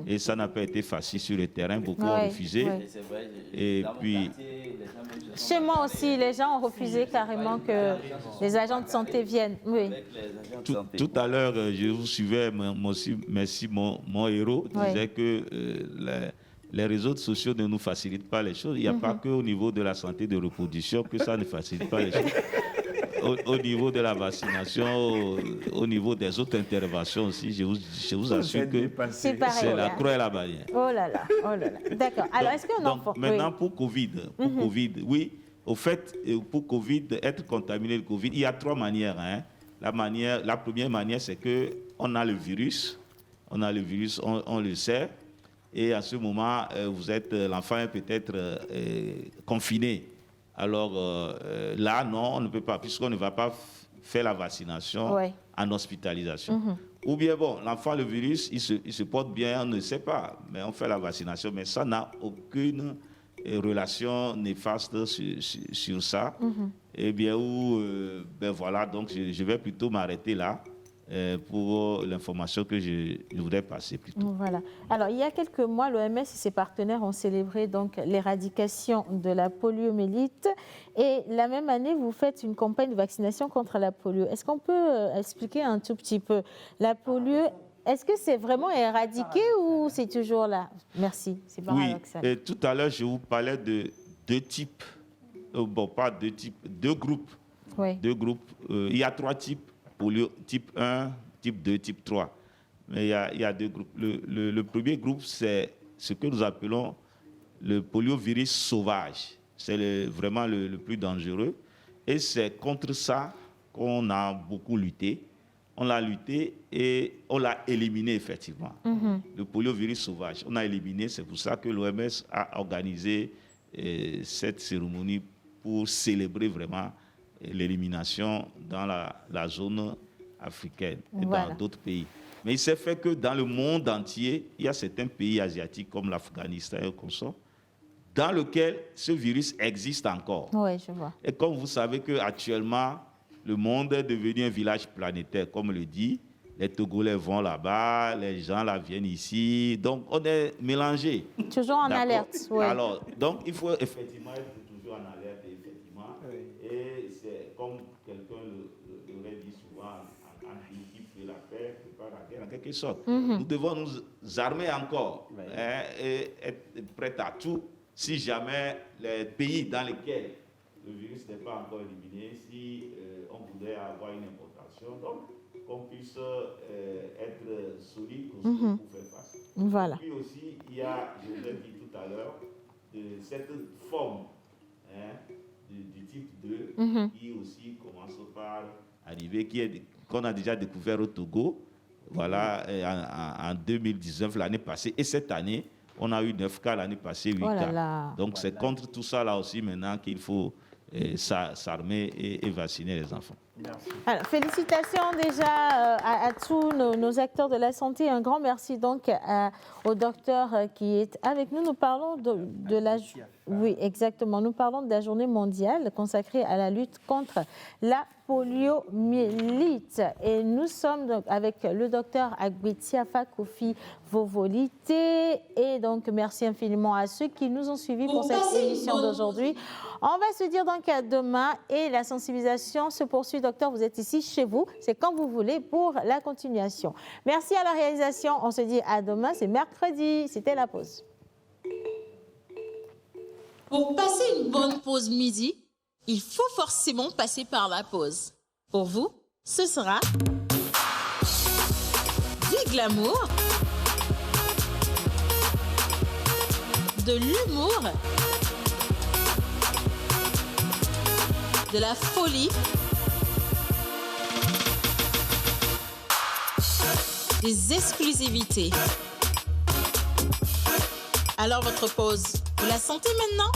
S16: Et ça n'a pas été facile sur le terrain. Beaucoup ont refusé. Et puis...
S3: Chez moi aussi, les gens ont refusé carrément que les agents de santé viennent. Oui.
S16: Tout à l'heure, je vous suivais, merci, mon héros disait que les réseaux sociaux ne nous facilitent pas les choses. Il n'y a pas qu'au niveau de la santé de reproduction que ça ne facilite pas les choses. Au niveau de la vaccination, au niveau des autres interventions aussi, je vous assure que c'est la croix et la bannière.
S3: Oh là là, oh là là. D'accord. Alors, est-ce qu'un enfant...
S16: Maintenant, pour Covid, oui, au fait, pour Covid, être contaminé de Covid, il y a 3 manières. La première manière, c'est qu'on a le virus. On a le virus, on le sait. Et à ce moment, l'enfant est peut-être confiné. Alors là, non, on ne peut pas, puisqu'on ne va pas faire la vaccination en hospitalisation. Ou bien, bon, l'enfant, le virus, il se porte bien, on ne sait pas, mais on fait la vaccination, mais ça n'a aucune relation néfaste sur ça. Eh bien, ben voilà, donc je vais plutôt m'arrêter là. Pour l'information que je voudrais passer plutôt.
S3: Voilà. Alors, il y a quelques mois, l'OMS et ses partenaires ont célébré donc l'éradication de la poliomyélite. Et la même année, vous faites une campagne de vaccination contre la polio. Est-ce qu'on peut expliquer un tout petit peu la polio? Est-ce que c'est vraiment éradiqué ou c'est toujours là? Merci, c'est paradoxal.
S16: Oui, et tout à l'heure, je vous parlais de 2 types. Bon, pas 2 types, 2 groupes.
S3: Oui.
S16: 2 groupes. Il y a 3 types. Polio type 1, type 2, type 3. Mais il y a 2 groupes. Le premier groupe, c'est ce que nous appelons le poliovirus sauvage. C'est vraiment le plus dangereux. Et c'est contre ça qu'on a beaucoup lutté. On l'a lutté et on l'a éliminé, effectivement. Le poliovirus sauvage, on a éliminé. C'est pour ça que l'OMS a organisé cette cérémonie pour célébrer vraiment l'élimination dans la zone africaine et dans d'autres pays. Mais il s'est fait que dans le monde entier, il y a certains pays asiatiques comme l'Afghanistan et comme ça, dans lesquels ce virus existe encore.
S3: Oui, je vois.
S16: Et comme vous savez qu'actuellement, le monde est devenu un village planétaire, comme le dit, les Togolais vont là-bas, les gens là viennent ici. Donc, on est mélangés.
S3: Toujours en
S16: D'accord?
S3: alerte. Oui.
S16: Alors, donc, il faut effectivement être toujours en alerte, effectivement. Et c'est comme quelqu'un l'aurait dit souvent, en qui fait la paix, prépare la guerre, en quelque sorte. Nous devons nous armer encore, et être prêts à tout si jamais les pays dans lesquels le virus n'est pas encore éliminé, si on voudrait avoir une importation, donc qu'on puisse être solide pour faire face.
S3: Voilà.
S16: Puis aussi, il y a, je vous ai dit tout à l'heure, cette forme du type 2 qui aussi commence par arriver, qu'on a déjà découvert au Togo, voilà, en 2019, l'année passée, et cette année, on a eu 9 cas, l'année passée, 8 cas. Donc c'est contre tout ça là aussi maintenant qu'il faut s'armer et vacciner les enfants.
S3: Merci. Alors, félicitations déjà à tous nos acteurs de la santé. Un grand merci donc au docteur qui est avec nous. Nous parlons de la... Oui, exactement. Nous parlons de la journée mondiale consacrée à la lutte contre la poliomyélite. Et nous sommes donc avec le docteur Agbetiafa Kofi Vovolité. Et donc, merci infiniment à ceux qui nous ont suivis pour cette émission d'aujourd'hui. On va se dire donc à demain et la sensibilisation se poursuit. Docteur, vous êtes ici chez vous. C'est quand vous voulez pour la continuation. Merci à la réalisation. On se dit à demain. C'est mercredi. C'était la pause.
S1: Pour passer une bonne pause midi, il faut forcément passer par la pause. Pour vous, ce sera du glamour, de l'humour, de la folie, des exclusivités. Alors votre pause, vous la sentez maintenant ?